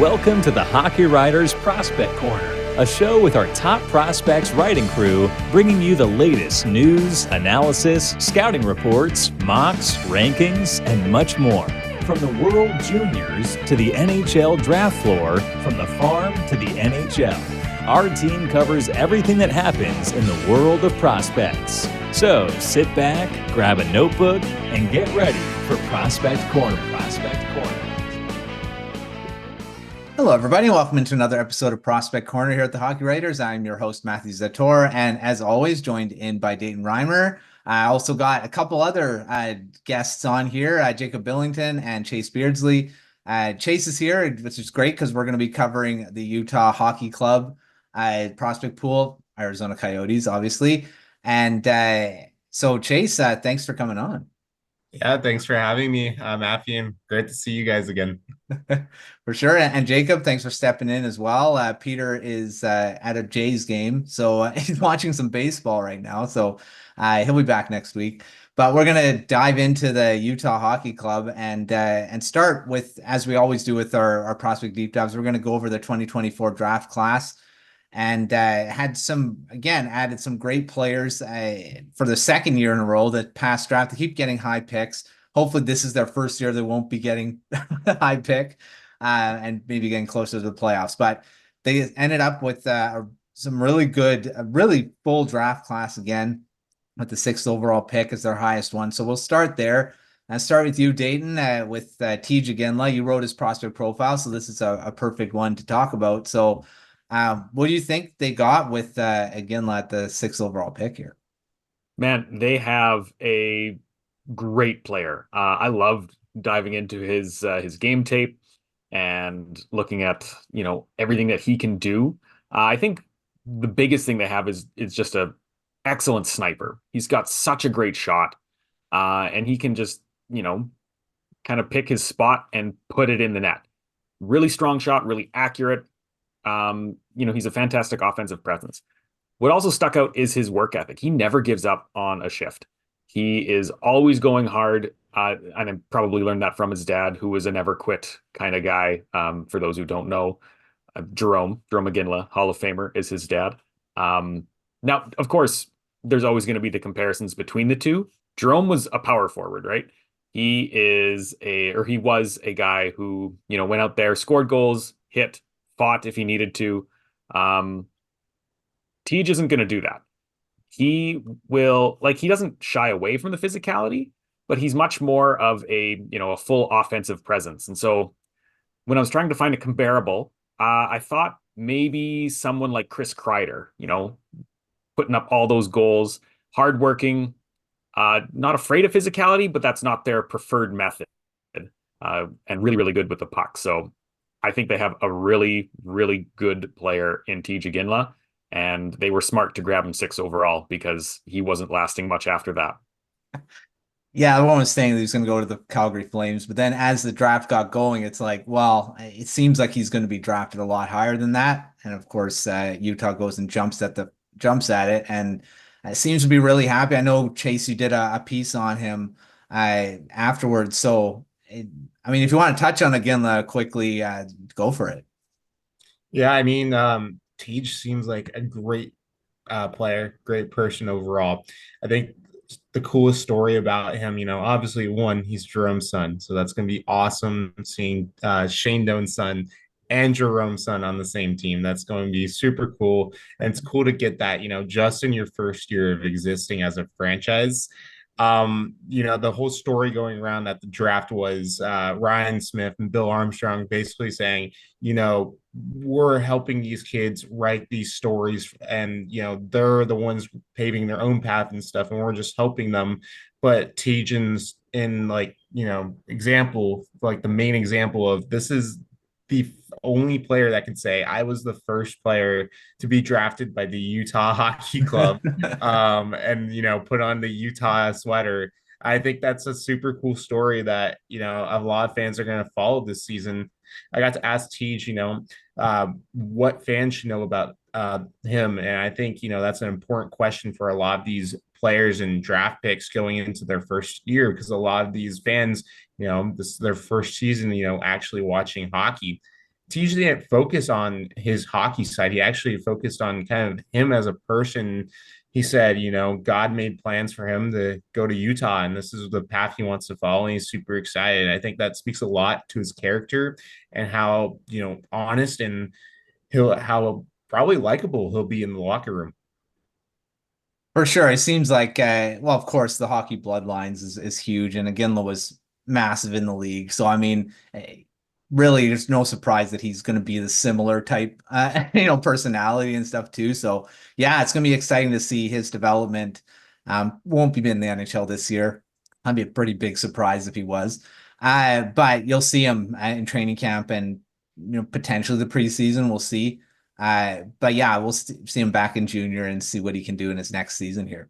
Welcome to the Hockey Writers Prospect Corner, a show with our top prospects writing crew, bringing you the latest news, analysis, scouting reports, mocks, rankings, and much more. From the World Juniors to the NHL draft floor, from the farm to the NHL, our team covers everything that happens in the world of prospects. So sit back, grab a notebook, and get ready for Prospect Corner. Hello, everybody. Welcome into another episode of Prospect Corner here at the Hockey Writers. I'm your host, Matthew Zator, and as always, joined in by Dayton Reimer. I also got a couple other guests on here, Jacob Billington and Chase Beardsley. Chase is here, which is great because we're going to be covering the Utah Hockey Club prospect pool, Arizona Coyotes, obviously. And so, Chase, thanks for coming on. Yeah, thanks for having me, Matthew, and great to see you guys again. For sure. And Jacob, thanks for stepping in as well. Peter is at a Jays game, so he's watching some baseball right now. So he'll be back next week. But we're going to dive into the Utah Hockey Club and start with, as we always do with our prospect deep dives, we're going to go over the 2024 draft class. And added some great players for the second year in a row that past draft. They keep getting high picks. Hopefully this is their first year. They won't be getting a high pick and maybe getting closer to the playoffs. But they ended up with some really good, really full draft class again with the 6th overall pick as their highest one. So we'll start there. I'll start with you, Dayton, with THW. You wrote his prospect profile, so this is a perfect one to talk about. So what do you think they got with Iginla at the 6th overall pick here? Man, they have a great player. I loved diving into his game tape and looking at everything that he can do. I think the biggest thing they have is just a excellent sniper. He's got such a great shot, and he can just kind of pick his spot and put it in the net. Really strong shot, really accurate. He's a fantastic offensive presence. What also stuck out is his work ethic. He never gives up on a shift. He is always going hard. And I probably learned that from his dad, who was a never quit kind of guy. For those who don't know, Jerome Iginla, Hall of Famer, is his dad. Now, of course, there's always going to be the comparisons between the two. Jerome was a power forward, right? He was a guy who, went out there, scored goals, hit, fought if he needed to. Tej isn't going to do that. He doesn't shy away from the physicality, but he's much more of a full offensive presence. And so when I was trying to find a comparable, I thought maybe someone like Chris Kreider, putting up all those goals, hardworking, not afraid of physicality, but that's not their preferred method, and really, really good with the puck. So I think they have a really, really good player in THW, and they were smart to grab him 6 overall because he wasn't lasting much after that. Yeah, everyone was saying that he was going to go to the Calgary Flames, but then as the draft got going, it's like, well, it seems like he's going to be drafted a lot higher than that. And of course, Utah goes and jumps at it, and seems to be really happy. I know, Chase, you did a piece on him afterwards, so. If you want to touch on Iginla quickly, go for it. Yeah, Tej seems like a great player, great person overall. I think the coolest story about him, obviously, one, he's Jerome's son, so that's going to be awesome seeing Shane Doan's son and Jerome's son on the same team. That's going to be super cool, and it's cool to get that, just in your first year of existing as a franchise. The whole story going around at the draft was Ryan Smith and Bill Armstrong basically saying, we're helping these kids write these stories, and they're the ones paving their own path and stuff, and we're just helping them. But Tejan's in example, like the main example of this is the only player that can say I was the first player to be drafted by the Utah Hockey Club, and put on the Utah sweater. I think that's a super cool story that a lot of fans are going to follow this season. I got to ask Tej, what fans should know about him, and I think that's an important question for a lot of these players and draft picks going into their first year, because a lot of these fans, this is their first season, actually watching hockey. TJ didn't focus on his hockey side. He actually focused on kind of him as a person. He said, God made plans for him to go to Utah, and this is the path he wants to follow. And he's super excited. I think that speaks a lot to his character and how, honest and how probably likable he'll be in the locker room. For sure. It seems like, well, of course, the hockey bloodlines is huge, and Iginla was massive in the league. So, I mean, really, there's no surprise that he's going to be the similar type, personality and stuff too. So, yeah, it's going to be exciting to see his development. Won't be in the NHL this year. That'd be a pretty big surprise if he was. But you'll see him in training camp and, potentially the preseason. We'll see. But yeah, we'll see him back in junior and see what he can do in his next season here.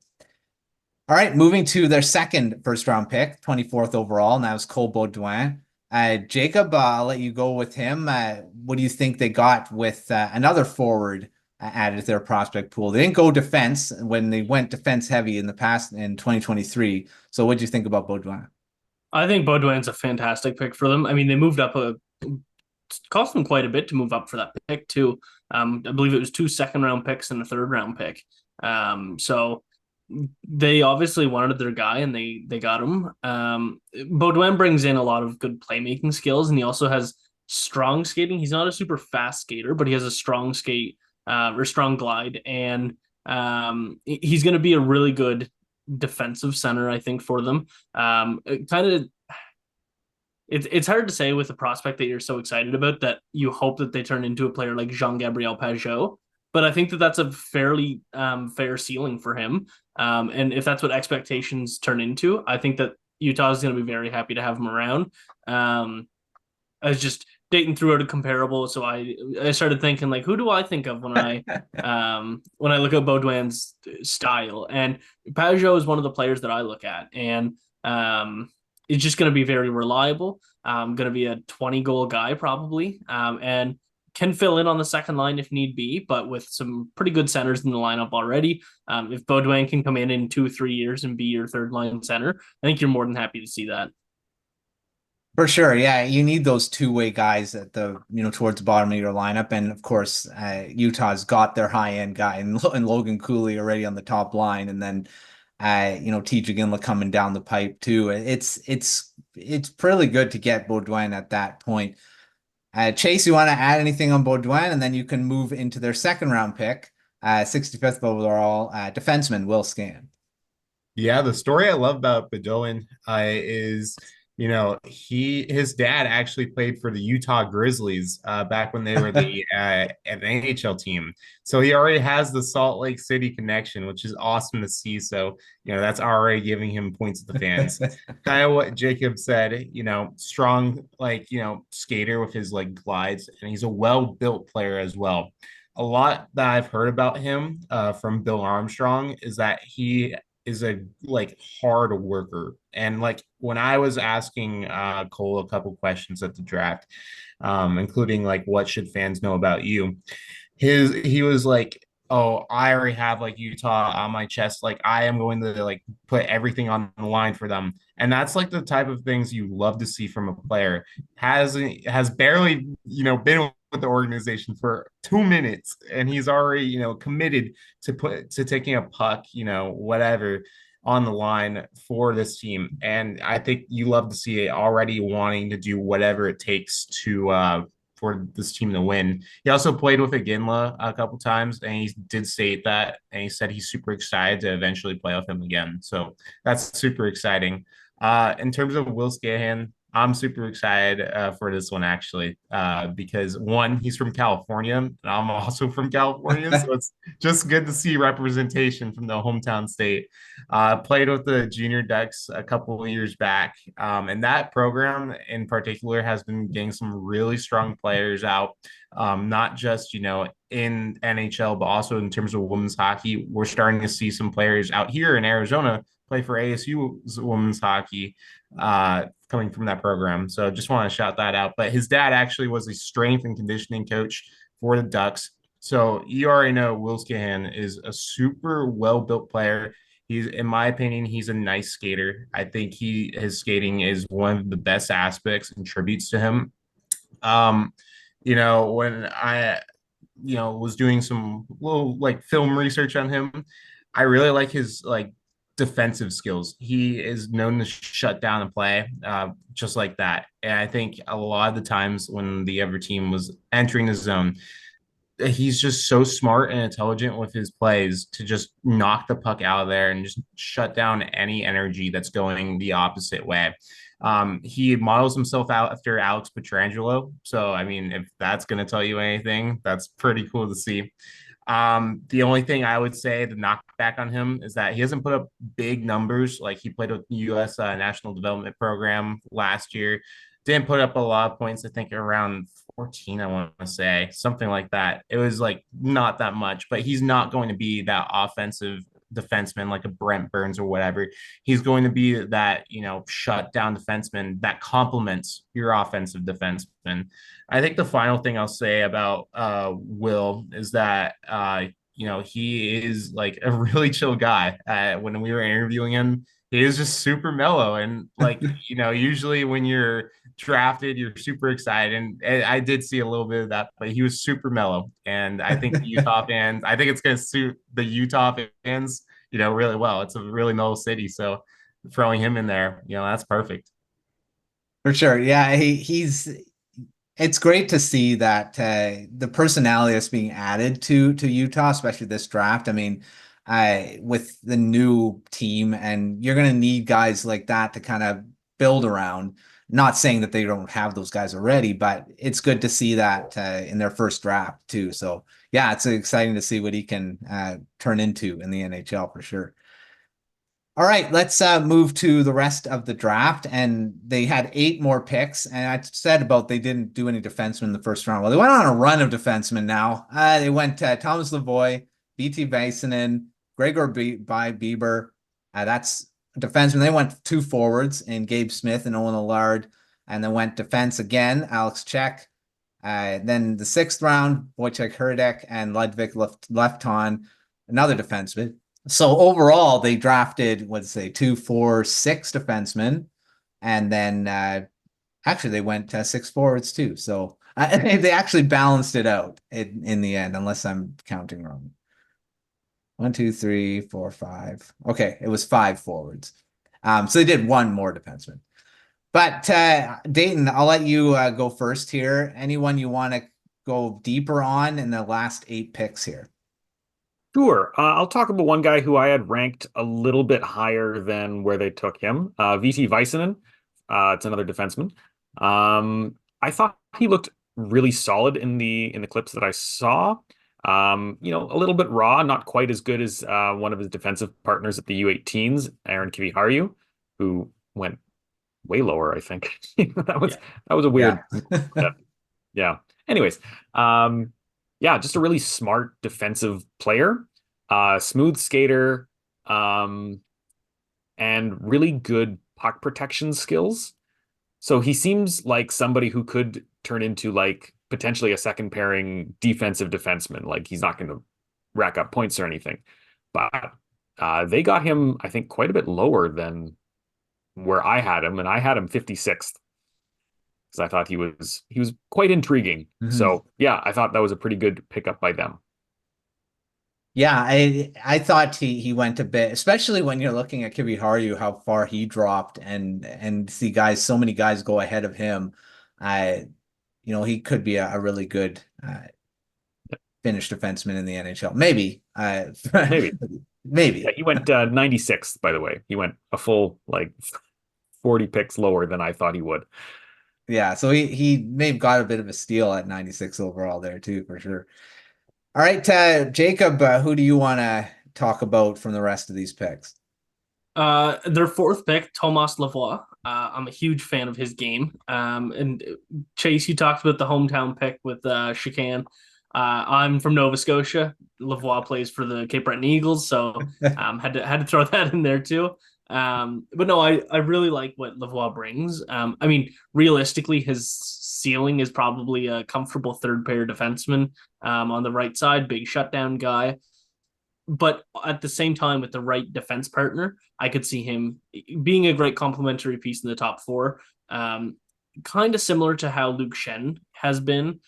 All right, moving to their second first round pick, 24th overall, and that was Cole Beaudoin. Jacob, I'll let you go with him. What do you think they got with another forward added to their prospect pool? They didn't go defense when they went defense heavy in the past in 2023. So what do you think about Beaudoin? I think Beaudoin's a fantastic pick for them. I mean, they moved up cost them quite a bit to move up for that pick too. I believe it was 2 second-round picks and a third-round pick. So they obviously wanted their guy, and they got him. Beaudoin brings in a lot of good playmaking skills, and he also has strong skating. He's not a super fast skater, but he has a strong skate or strong glide, and he's going to be a really good defensive center, I think, for them. It's hard to say with a prospect that you're so excited about that you hope that they turn into a player like Jean-Gabriel Pageau, but I think that that's a fairly fair ceiling for him. And if that's what expectations turn into, I think that Utah is going to be very happy to have him around. I was just Dayton threw out a comparable, so I started thinking, like, who do I think of when I look at Beaudoin's style? And Pageau is one of the players that I look at, and it's just going to be very reliable. Going to be a 20-goal guy probably, and can fill in on the second line if need be, but with some pretty good centers in the lineup already. If Beaudoin can come in 2-3 years and be your third line center, I think you're more than happy to see that. For sure, yeah, you need those two-way guys at the towards the bottom of your lineup, and of course, Utah's got their high-end guy in Logan Cooley already on the top line, and then TJ Ginla coming down the pipe too. It's pretty good to get Beaudoin at that point. Chase, you want to add anything on Beaudoin, and then you can move into their second round pick, 65th overall, defenseman Will Scan. Yeah, the story I love about Bedoin is, his dad actually played for the Utah Grizzlies back when they were an NHL team. So he already has the Salt Lake City connection, which is awesome to see. So, that's already giving him points at the fans. Kind of what Jacob said, strong, skater with his glides, and he's a well-built player as well. A lot that I've heard about him from Bill Armstrong is that he is a hard worker. And when I was asking Cole a couple questions at the draft, including what should fans know about you, he was like, oh, I already have Utah on my chest. I am going to put everything on the line for them. And that's the type of things you love to see from a player. Has barely, been with the organization for 2 minutes, and he's already, committed to taking a puck, whatever, on the line for this team. And I think you love to see it, already wanting to do whatever it takes to for this team to win. He also played with Iginla a couple times, and he did state that, and he said he's super excited to eventually play with him again. So that's super exciting. In terms of Will Scahan, I'm super excited for this one, actually, because one, he's from California, and I'm also from California, so it's just good to see representation from the hometown state. Played with the Junior Ducks a couple of years back, and that program in particular has been getting some really strong players out, not just, in NHL, but also in terms of women's hockey. We're starting to see some players out here in Arizona play for ASU's women's hockey, coming from that program. So just want to shout that out. But his dad actually was a strength and conditioning coach for the Ducks. So you already know Will Scahan is a super well-built player. In my opinion, he's a nice skater. I think his skating is one of the best aspects and tributes to him. when I, was doing some little like film research on him, I really like his like defensive skills. He is known to shut down a play, just like that. And I think a lot of the times when the other team was entering the zone, he's just so smart and intelligent with his plays to just knock the puck out of there and just shut down any energy that's going the opposite way. He models himself out after Alex Petrangelo. So, I mean, if that's going to tell you anything, that's pretty cool to see. The only thing I would say the knockback on him is that he hasn't put up big numbers. Like he played with the U.S. National Development Program last year, didn't put up a lot of points. I think around 14, I want to say something like that. It was like not that much, but he's not going to be that offensive defenseman like a Brent Burns or whatever. He's going to be that, shut down defenseman that complements your offensive defenseman. I think the final thing I'll say about Will is that he is like a really chill guy. When we were interviewing him, he is just super mellow and like usually when you're drafted, you're super excited, and I did see a little bit of that, but he was super mellow, and I think the Utah fans, I think it's going to suit the Utah fans, really well. It's a really mellow city, so throwing him in there, that's perfect. For sure. Yeah, it's great to see that the personality that's being added to Utah, especially this draft. I mean, with the new team, and you're going to need guys like that to kind of build around. Not saying that they don't have those guys already, but it's good to see that in their first draft too. So yeah, it's exciting to see what he can turn into in the NHL for sure. All right, let's move to the rest of the draft. And they had 8 more picks. And I said about they didn't do any defensemen in the first round. Well, they went on a run of defensemen now. They went Thomas Lavoie, BT Väisänen, Gregor Bieber. That's defensemen. They went 2 forwards in Gabe Smith and Owen Allard. And then went defense again, Alex Czech. Then the 6th round, Wojciech Hrdek and Ludwig Lefton, another defenseman. So overall, they drafted, 2, 4, 6 defensemen, and then actually they went 6 forwards too. So they actually balanced it out in the end, unless I'm counting wrong. 1, 2, 3, 4, 5. Okay, it was 5 forwards. So they did 1 more defenseman. But Dayton, I'll let you go first here. Anyone you want to go deeper on in the last 8 picks here? Sure. I'll talk about one guy who I had ranked a little bit higher than where they took him. VT Väisänen. It's another defenseman. I thought he looked really solid in the clips that I saw. A little bit raw, not quite as good as one of his defensive partners at the U18s, Aaron Kiviharju, who went way lower, I think. That was a weird. Yeah. Anyways, just a really smart defensive player, smooth skater, and really good puck protection skills. So he seems like somebody who could turn into like potentially a second pairing defensive defenseman. Like he's not going to rack up points or anything, but they got him, I think, quite a bit lower than where I had him, and I had him 56th. Because I thought he was quite intriguing. Mm-hmm. So yeah, I thought that was a pretty good pickup by them. Yeah, I thought he went a bit, especially when you're looking at Kiviharju, how far he dropped, and see so many guys go ahead of him. He could be a really good Finnish defenseman in the NHL. Maybe. Maybe. Yeah, he went 96th, by the way. He went a full 40 picks lower than I thought he would. Yeah, so he may have got a bit of a steal at 96 overall there too, for sure. All right, Jacob, who do you want to talk about from the rest of these picks? Their 4th pick, Thomas Lavoie. I'm a huge fan of his game. And Chase, you talked about the hometown pick with Chicane. I'm from Nova Scotia. Lavoie plays for the Cape Breton Eagles, so had to throw that in there too. But no, I really like what Lavoie brings. I mean, realistically, his ceiling is probably a comfortable 3rd pair defenseman on the right side, big shutdown guy. But at the same time, with the right defense partner, I could see him being a great complementary piece in the top 4. kind of similar to how Luke Shen has been.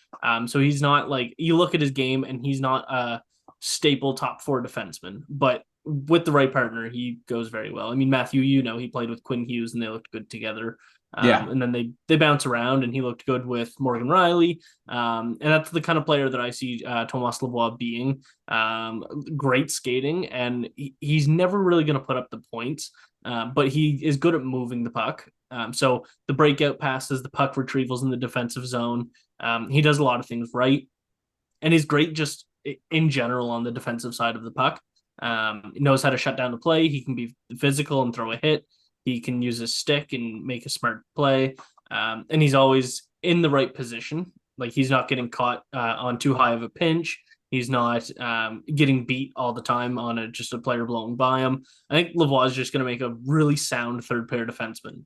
So he's not like, you look at his game and he's not a staple top 4 defenseman, but with the right partner, he goes very well. I mean, Matthew, he played with Quinn Hughes and they looked good together. And then they bounce around, and he looked good with Morgan Riley. And that's the kind of player that I see Thomas Lavoie being. Great skating, and he's never really going to put up the points, but he is good at moving the puck. So the breakout passes, the puck retrievals in the defensive zone. He does a lot of things right, and he's great just in general on the defensive side of the puck. He knows how to shut down the play. He can be physical and throw a hit. He can use his stick and make a smart play. And he's always in the right position. Like, he's not getting caught on too high of a pinch. He's not getting beat all the time on just a player blowing by him. I think Lavoie is just going to make a really sound third pair defenseman.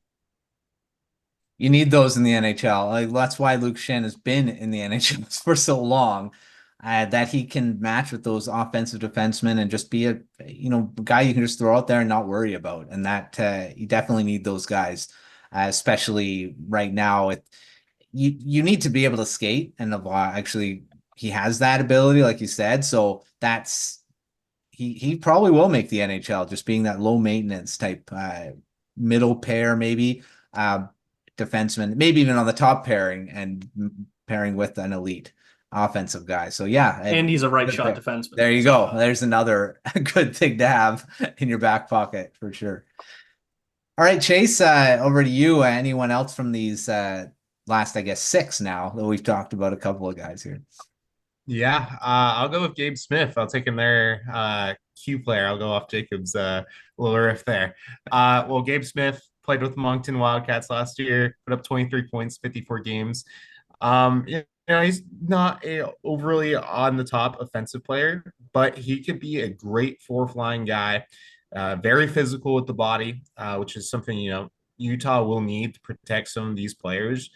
You need those in the NHL. Like, that's why Luke Shen has been in the NHL for so long, that he can match with those offensive defensemen and just be a guy you can just throw out there and not worry about. And that you definitely need those guys, especially right now. You need to be able to skate, and actually he has that ability, like you said. So he probably will make the NHL, just being that low maintenance type middle pair, maybe. Defenseman, maybe even on the top pairing, and pairing with an elite offensive guy. So yeah, and he's a right shot defenseman. There you go. There's another good thing to have in your back pocket for sure. All right, Chase, over to you. Anyone else from these last, I guess, 6 now that we've talked about? A couple of guys here. Yeah, I'll go with Gabe Smith. I'll take him there. Q player. I'll go off Jacob's little riff there. Well, Gabe Smith played with the Moncton Wildcats last year, put up 23 points, 54 games. He's not a overly on the top offensive player, but he could be a great 4th line guy. Very physical with the body, which is something, Utah will need to protect some of these players.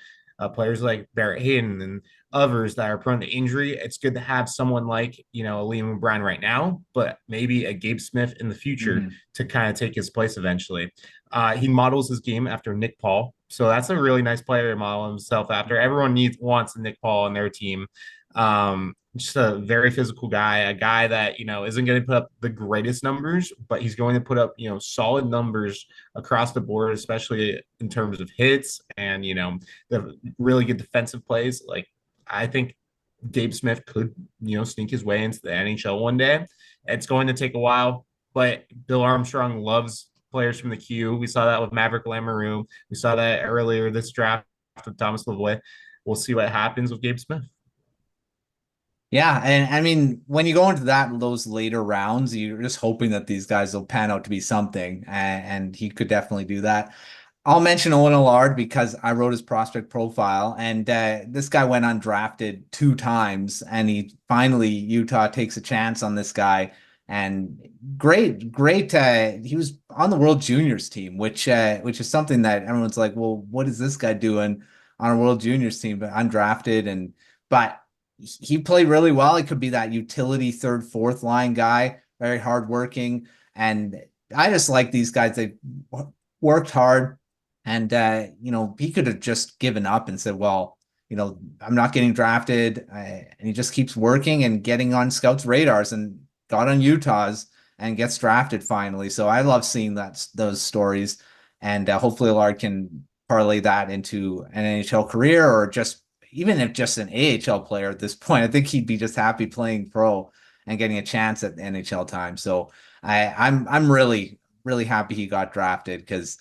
Players like Barrett Hayden and others that are prone to injury. It's good to have someone like, Liam O'Brien right now, but maybe a Gabe Smith in the future to kind of take his place eventually. He models his game after Nick Paul. So that's a really nice player to model himself after. Everyone wants a Nick Paul on their team. Just a very physical guy, a guy that, isn't going to put up the greatest numbers, but he's going to put up, solid numbers across the board, especially in terms of hits and, the really good defensive plays. Like, I think Gabe Smith could, sneak his way into the NHL one day. It's going to take a while, but Bill Armstrong loves players from the Q. We saw that with Maverick Lamoureux. We saw that earlier this draft with Thomas Lavoie. We'll see what happens with Gabe Smith. Yeah, and I mean, when you go into those later rounds, you're just hoping that these guys will pan out to be something, and he could definitely do that. I'll mention Owen Allard because I wrote his prospect profile, and this guy went undrafted 2 times, and Utah takes a chance on this guy, and great. He was on the World Juniors team, which is something that everyone's like, well, what is this guy doing on a World Juniors team? But undrafted, but he played really well. He could be that utility 3rd, 4th line guy, very hardworking. And I just like these guys. They worked hard, and, he could have just given up and said, well, I'm not getting drafted. And he just keeps working and getting on scouts' radars, and got on Utah's and gets drafted finally. So I love seeing those stories, and hopefully Allard can parlay that into an NHL career, or even if just an AHL player at this point. I think he'd be just happy playing pro and getting a chance at the NHL time. So I'm really, really happy he got drafted, because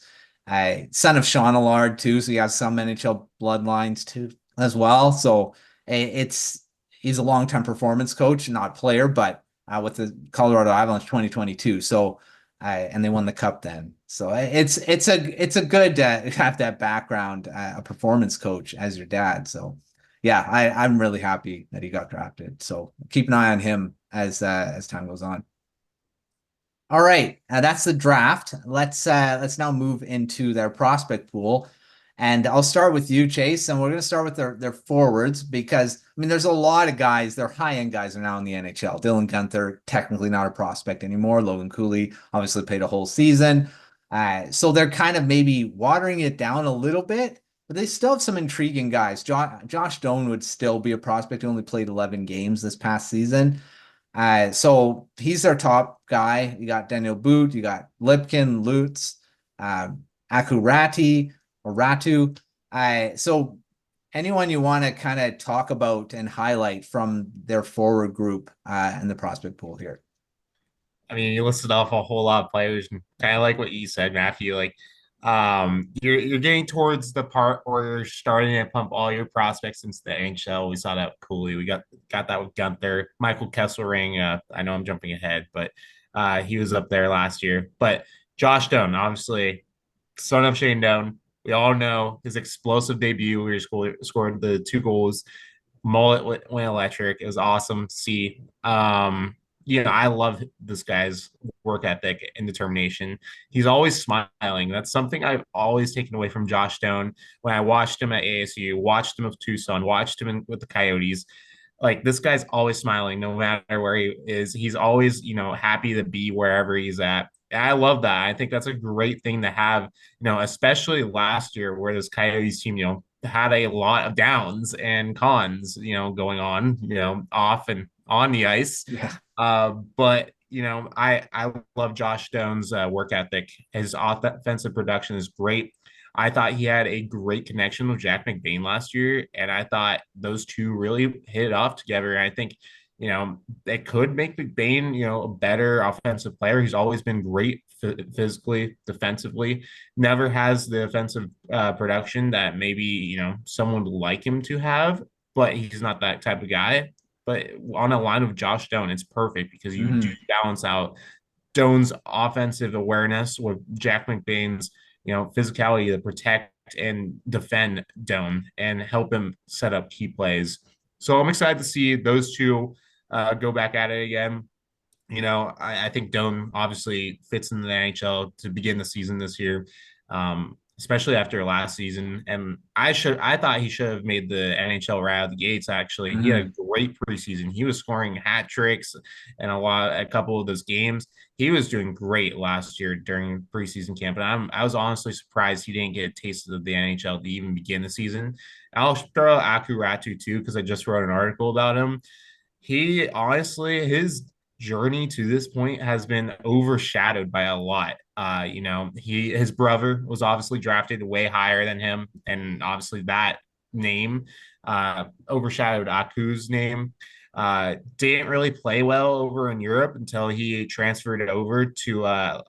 son of Sean Allard too. So he has some NHL bloodlines too as well. So he's a long-time performance coach, not player, but with the Colorado Avalanche 2022. So and they won the cup then. So it's a good to have that background, a performance coach as your dad. So yeah, I'm really happy that he got drafted. So keep an eye on him as time goes on. All right, that's the draft. Let's now move into their prospect pool. And I'll start with you, Chase, and we're going to start with their forwards, because, I mean, there's a lot of guys, their high-end guys are now in the NHL. Dylan Guenther, technically not a prospect anymore. Logan Cooley obviously played a whole season. So they're kind of maybe watering it down a little bit. But they still have some intriguing guys. Josh Doan would still be a prospect. He only played 11 games this past season. So he's their top guy. You got Daniel Boot, you got Lipkin, Lutz, Akurati or Ratu. So anyone you want to kind of talk about and highlight from their forward group in the prospect pool here? I mean, you listed off a whole lot of players, and kind of like what you said, Matthew. Like, you're getting towards the part where you're starting to pump all your prospects into the NHL. We saw that with Cooley. We got that with Gunther, Michael Kesselring. I know I'm jumping ahead, but he was up there last year. But Josh Doan, obviously, son of Shane Doan. We all know his explosive debut where he scored the 2 goals. Mullet went electric. It was awesome to see. I love this guy's work ethic and determination. He's always smiling. That's something I've always taken away from Josh Doan. When I watched him at ASU, watched him with Tucson, watched him with the Coyotes, like this guy's always smiling no matter where he is. He's always, happy to be wherever he's at. And I love that. I think that's a great thing to have, especially last year where this Coyotes team, had a lot of downs and cons, going on, off and on the ice. Yeah. But I love Josh Doan's work ethic. His offensive production is great. I thought he had a great connection with Jack McBain last year, and I thought those two really hit it off together. And I think, it could make McBain, a better offensive player. He's always been great physically, defensively, never has the offensive production that maybe, someone would like him to have, but he's not that type of guy. But on a line with Josh Doan, it's perfect because you do balance out Doan's offensive awareness with Jack McBain's, physicality to protect and defend Doan and help him set up key plays. So I'm excited to see those two go back at it again. I think Doan obviously fits in the NHL to begin the season this year, especially after last season. And I thought he should have made the NHL right out of the gates. Actually, he had a great preseason. He was scoring hat tricks and a couple of those games. He was doing great last year during preseason camp, and I was honestly surprised he didn't get a taste of the NHL to even begin the season. I'll throw Aku Ratu too because I just wrote an article about him. He honestly, his journey to this point has been overshadowed by a lot. His brother was obviously drafted way higher than him, and obviously that name overshadowed Aku's name. Didn't really play well over in Europe until he transferred it over to I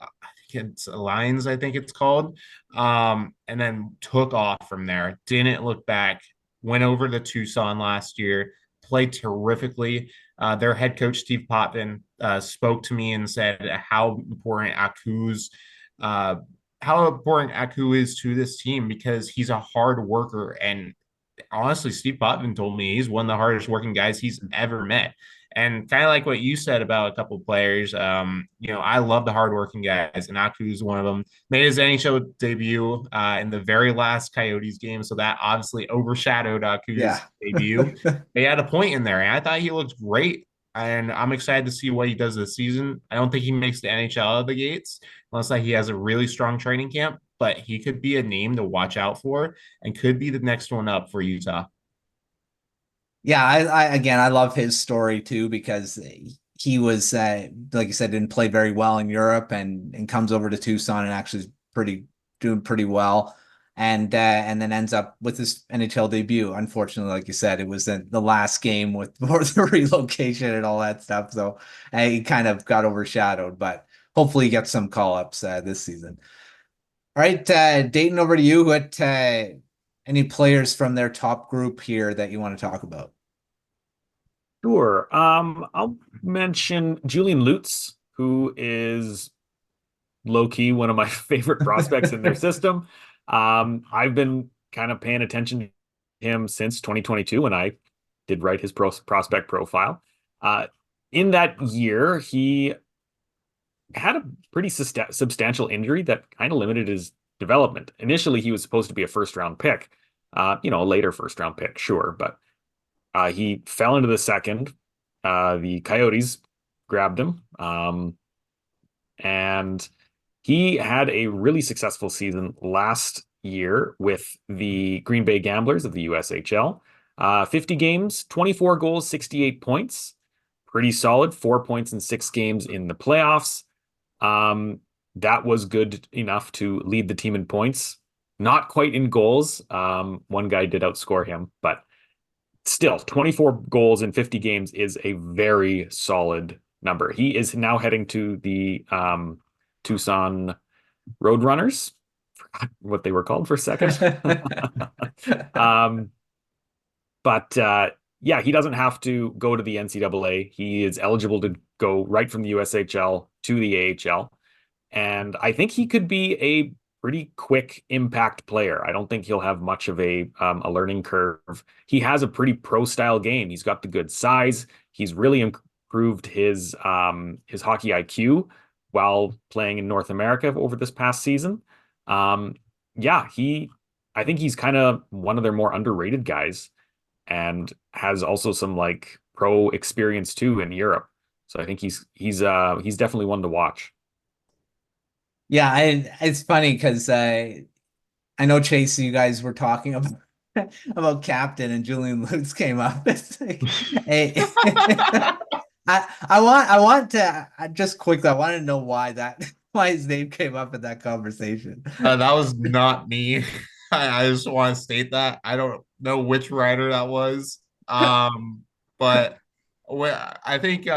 think it's Lions, I think it's called, and then took off from there. Didn't look back. Went over to Tucson last year, played terrifically. Their head coach, Steve Potvin, spoke to me and said how important Aku is to this team because he's a hard worker. And honestly, Steve Potvin told me he's one of the hardest working guys he's ever met. And kind of like what you said about a couple of players, I love the hardworking guys, and Aku's one of them. Made his NHL debut in the very last Coyotes game, so that obviously overshadowed Aku's debut. They had a point in there, and I thought he looked great. And I'm excited to see what he does this season. I don't think he makes the NHL out of the gates unless he has a really strong training camp, but he could be a name to watch out for and could be the next one up for Utah. Yeah, I love his story too because he was like you said, didn't play very well in Europe and comes over to Tucson and actually is doing pretty well, and then ends up with his NHL debut. Unfortunately, like you said, it was the last game with the relocation and all that stuff, so he kind of got overshadowed. But hopefully, he gets some call ups this season. All right, Dayton, over to you. What any players from their top group here that you want to talk about? Sure. I'll mention Julian Lutz, who is low-key one of my favorite prospects in their system. I've been kind of paying attention to him since 2022 when I did write his prospect profile. In that year, he had a pretty substantial injury that kind of limited his development. Initially, he was supposed to be a first-round pick, a later first-round pick, sure, but he fell into the second. The Coyotes grabbed him, and he had a really successful season last year with the Green Bay Gamblers of the USHL. 50 games, 24 goals, 68 points. Pretty solid. 4 points in 6 games in the playoffs. That was good enough to lead the team in points. Not quite in goals. One guy did outscore him, but still, 24 goals in 50 games is a very solid number. He is now heading to the Tucson Roadrunners. Forgot what they were called for a second. But yeah, he doesn't have to go to the NCAA. He is eligible to go right from the USHL to the AHL. And I think he could be a pretty quick impact player. I don't think he'll have much of a learning curve. He has a pretty pro style game. He's got the good size. He's really improved his hockey IQ while playing in North America over this past season. Yeah, I think he's kind of one of their more underrated guys, and has also some like pro experience too in Europe. So I think he's definitely one to watch. Yeah, it's funny because I know Chase, you guys were talking about about captain, and Julian Lutz came up. It's like, hey, I want to just quickly. I want to know why his name came up in that conversation. That was not me. I just want to state that I don't know which writer that was. But I think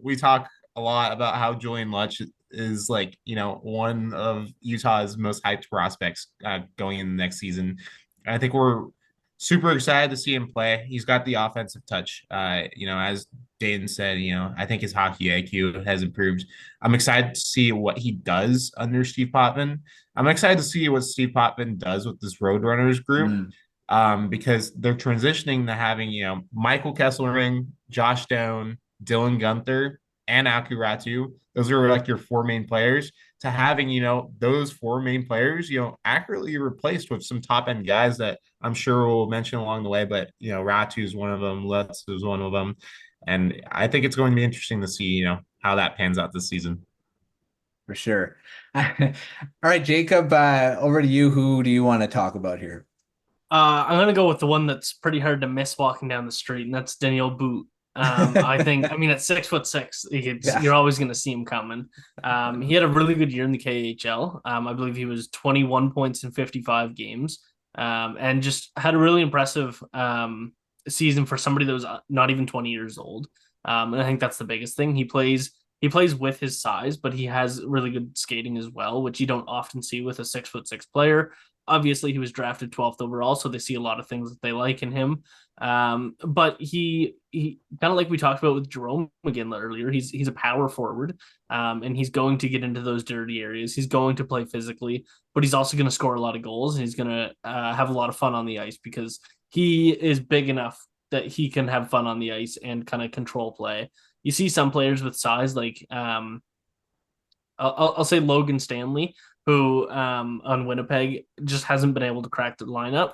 we talk a lot about how Julian Lutz is like one of Utah's most hyped prospects going in the next season. I think we're super excited to see him play. He's got the offensive touch. As Dayton said, I think his hockey IQ has improved. I'm excited to see what he does under Steve Potvin. I'm excited to see what Steve Potvin does with this Roadrunners group. Because they're transitioning to having, Michael Kesselring, Josh Doan, Dylan Gunther, and Aku Ratu. Those are like your 4 main players, to having, those 4 main players, accurately replaced with some top end guys that I'm sure we'll mention along the way. But, Ratu is one of them. Lutz is one of them. And I think it's going to be interesting to see, how that pans out this season. For sure. All right, Jacob, over to you. Who do you want to talk about here? I'm gonna go with the one that's pretty hard to miss walking down the street, and that's Daniel Boot. I think, at 6'6", you're always gonna see him coming. He had a really good year in the KHL. I believe he was 21 points in 55 games, and just had a really impressive season for somebody that was not even 20 years old. And I think that's the biggest thing. He plays with his size, but he has really good skating as well, which you don't often see with a 6'6" player. Obviously, he was drafted 12th overall, so they see a lot of things that they like in him. But he kind of like we talked about with Jerome McGinley earlier, he's a power forward, and he's going to get into those dirty areas. He's going to play physically, but he's also going to score a lot of goals, and he's going to have a lot of fun on the ice because he is big enough that he can have fun on the ice and kind of control play. You see some players with size, like I'll say Logan Stanley, who on Winnipeg just hasn't been able to crack the lineup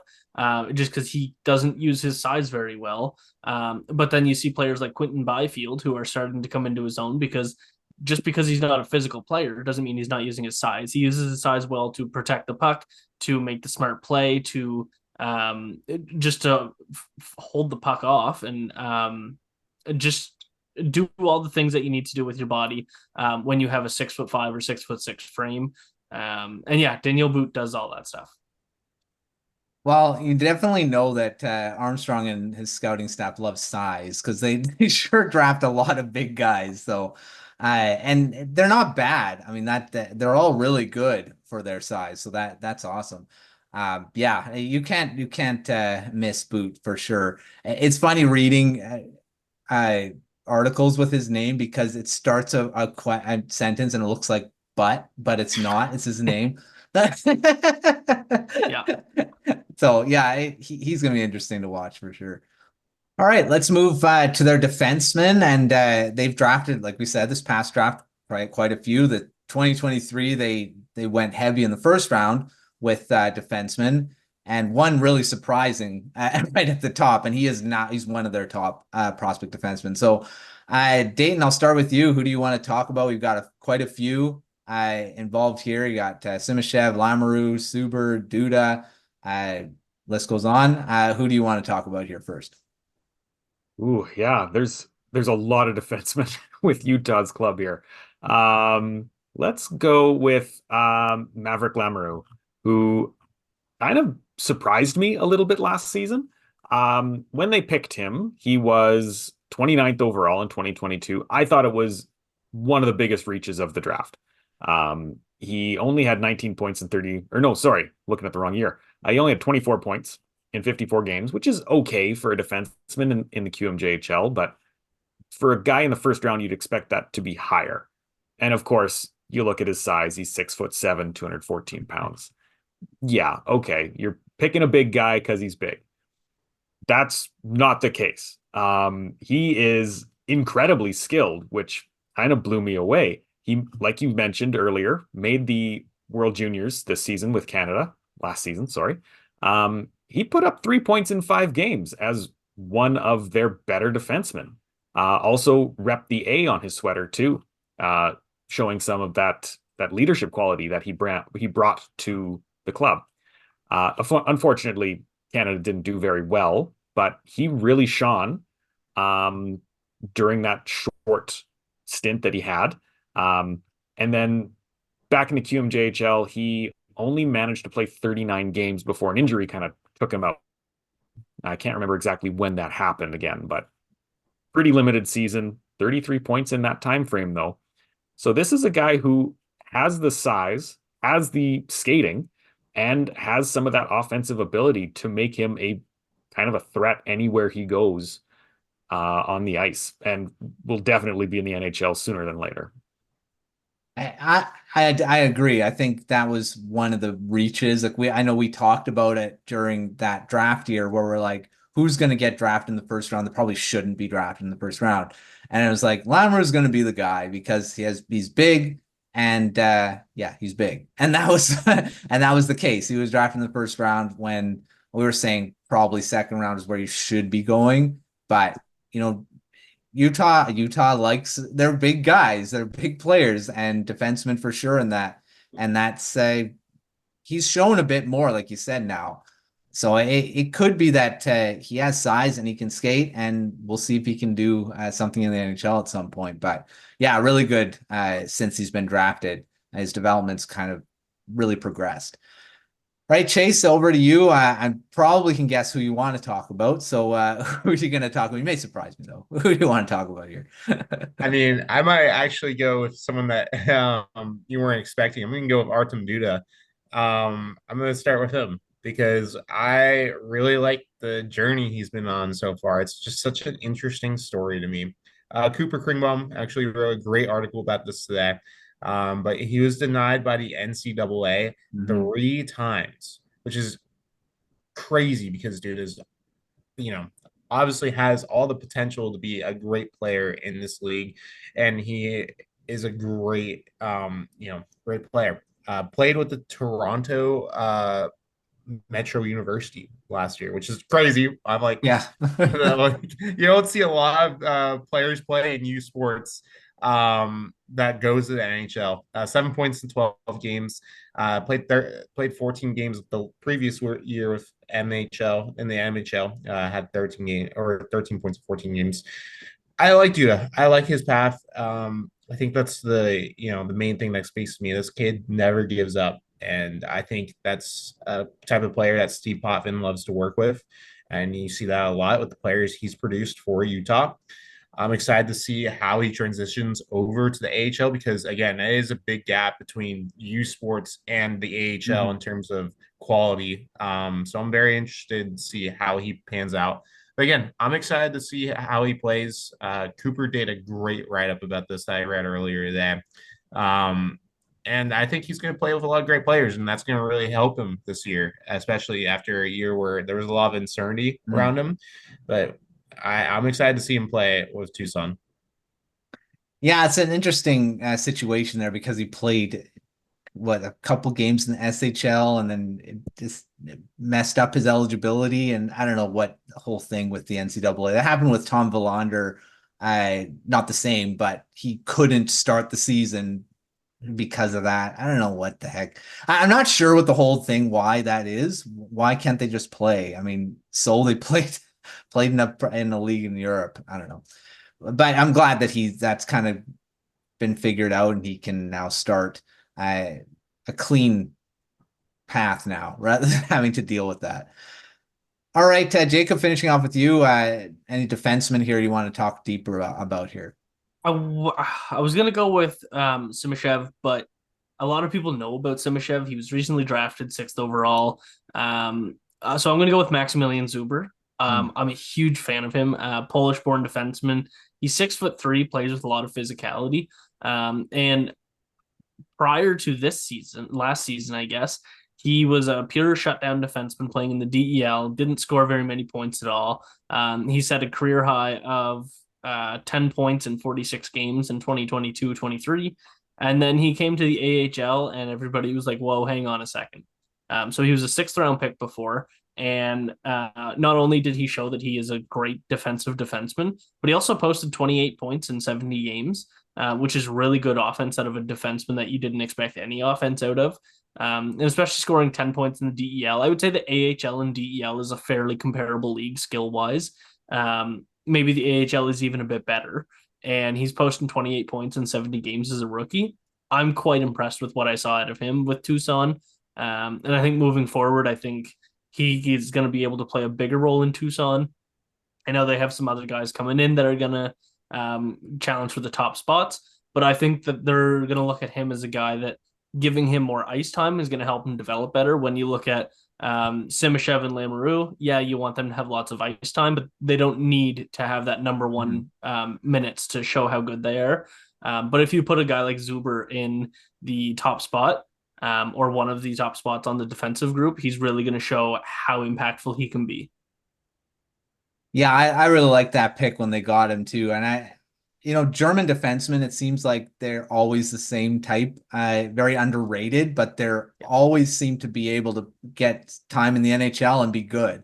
just because he doesn't use his size very well. But then you see players like Quentin Byfield who are starting to come into his own, because just because he's not a physical player doesn't mean he's not using his size. He uses his size well to protect the puck, to make the smart play, to just to hold the puck off, and just do all the things that you need to do with your body when you have a 6'5" or 6'6" frame. And yeah, Daniel Boot does all that stuff. Well, you definitely know that Armstrong and his scouting staff love size, because they sure draft a lot of big guys. So, and they're not bad. I mean, that they're all really good for their size. So that's awesome. Yeah, you can't miss Boot for sure. It's funny reading articles with his name, because it starts a sentence and it looks like but it's not. It's his name. Yeah. So yeah, he's gonna be interesting to watch for sure. All right, let's move to their defensemen, and they've drafted, like we said, this past draft, right, quite a few. The 2023, they went heavy in the first round with defensemen, and one really surprising right at the top, and he's one of their top prospect defensemen. So Dayton, I'll start with you. Who do you want to talk about? We've got quite a few involved here. You got Simashev, Lamoureux, Suber, Duda. List goes on. Who do you want to talk about here first? Ooh, yeah, there's a lot of defensemen with Utah's club here. Let's go with Maverick Lamoureux, who kind of surprised me a little bit last season. When they picked him, he was 29th overall in 2022. I thought it was one of the biggest reaches of the draft. He only had 19 points in 30, or no, sorry, looking at the wrong year. He only had 24 points in 54 games, which is okay for a defenseman in the QMJHL, but for a guy in the first round, you'd expect that to be higher. And of course, you look at his size, he's 6'7", 214 pounds. Yeah, okay, you're picking a big guy because he's big. That's not the case. He is incredibly skilled, which kind of blew me away. He, like you mentioned earlier, made the World Juniors this season with Canada, last season, sorry. He put up 3 points in 5 games as one of their better defensemen. Also rep the A on his sweater too, showing some of that leadership quality that he brought to the club. Unfortunately, Canada didn't do very well, but he really shone during that short stint that he had. And then back in the QMJHL, he only managed to play 39 games before an injury kind of took him out. I can't remember exactly when that happened again, but pretty limited season, 33 points in that time frame though. So this is a guy who has the size, has the skating, and has some of that offensive ability to make him a kind of a threat anywhere he goes on the ice, and will definitely be in the NHL sooner than later. I agree. I think that was one of the reaches. Like I know we talked about it during that draft year where we're like, who's going to get drafted in the first round that probably shouldn't be drafted in the first round. And it was like, Lamoureux is going to be the guy because he's big and he's big. And that was, and that was the case. He was drafted in the first round when we were saying probably second round is where you should be going. But, Utah likes, they're big guys, they're big players and defensemen for sure in that. And that's he's shown a bit more, like you said now. So it could be that he has size and he can skate, and we'll see if he can do something in the NHL at some point. But yeah, really good since he's been drafted. His development's kind of really progressed. Right, Chase, over to you. I probably can guess who you want to talk about. So who are you going to talk about? You may surprise me, though. Who do you want to talk about here? I mean, I might actually go with someone that you weren't expecting. I'm going to go with Artem Duda. I'm going to start with him because I really like the journey he's been on so far. It's just such an interesting story to me. Cooper Kringbaum actually wrote a great article about this today. But he was denied by the NCAA 3 times, which is crazy because dude is, obviously has all the potential to be a great player in this league, and he is a great, great player. Played with the Toronto Metro University last year, which is crazy. I'm like, yeah, you don't see a lot of players play in U Sports that goes to the NHL. 7 points in 12 games. Played 14 games the previous year with MHL in the MHL. Had 13 points in 14 games. I like Duda. I like his path. I think that's the main thing that speaks to me. This kid never gives up, and I think that's a type of player that Steve Potvin loves to work with, and you see that a lot with the players he's produced for Utah. I'm excited to see how he transitions over to the AHL because, again, it is a big gap between U Sports and the AHL in terms of quality. So I'm very interested to see how he pans out. But again, I'm excited to see how he plays. Cooper did a great write-up about this that I read earlier today. And I think he's going to play with a lot of great players, and that's going to really help him this year, especially after a year where there was a lot of uncertainty around him. But I'm excited to see him play with Tucson. Yeah, it's an interesting situation there because he played a couple games in the SHL and then it just messed up his eligibility. And I don't know what the whole thing with the NCAA that happened with Tom Villander. Not the same, but he couldn't start the season because of that. I don't know what the heck. I'm not sure what the whole thing, why that is. Why can't they just play? I mean, they played in a league in Europe. I don't know. But I'm glad that that's kind of been figured out and he can now start a clean path now rather than having to deal with that. All right, Jacob, finishing off with you. Any defensemen here you want to talk deeper about here? I was gonna go with Simashev, but a lot of people know about Simashev. He was recently drafted 6th overall. So I'm gonna go with Maximilian Zuber. I'm a huge fan of him. Polish-born defenseman. He's 6'3", plays with a lot of physicality. And prior to last season, I guess, he was a pure shutdown defenseman playing in the DEL. Didn't score very many points at all. He set a career high of 10 points in 46 games in 2022-23. And then he came to the AHL and everybody was like, whoa, hang on a second. So he was a 6th round pick before. And not only did he show that he is a great defensive defenseman, but he also posted 28 points in 70 games, which is really good offense out of a defenseman that you didn't expect any offense out of. And especially scoring 10 points in the DEL. I would say the AHL and DEL is a fairly comparable league skill wise. Maybe the AHL is even a bit better. And he's posting 28 points in 70 games as a rookie. I'm quite impressed with what I saw out of him with Tucson. And I think moving forward, I think he is going to be able to play a bigger role in Tucson. I know they have some other guys coming in that are going to challenge for the top spots, but I think that they're going to look at him as a guy that giving him more ice time is going to help him develop better. When you look at Simashev and Lamoureux, yeah, you want them to have lots of ice time, but they don't need to have that number one minutes to show how good they are. But if you put a guy like Zuber in the top spot, or one of the top spots on the defensive group, he's really going to show how impactful he can be. Yeah, I really like that pick when they got him too. And German defensemen, it seems like they're always the same type, very underrated, but they're always seem to be able to get time in the NHL and be good.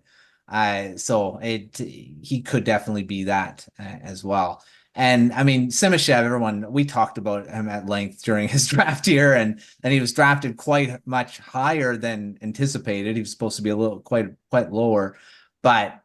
So he could definitely be that as well. And I mean, Simashev, we talked about him at length during his draft year, and he was drafted quite much higher than anticipated. He was supposed to be quite lower, but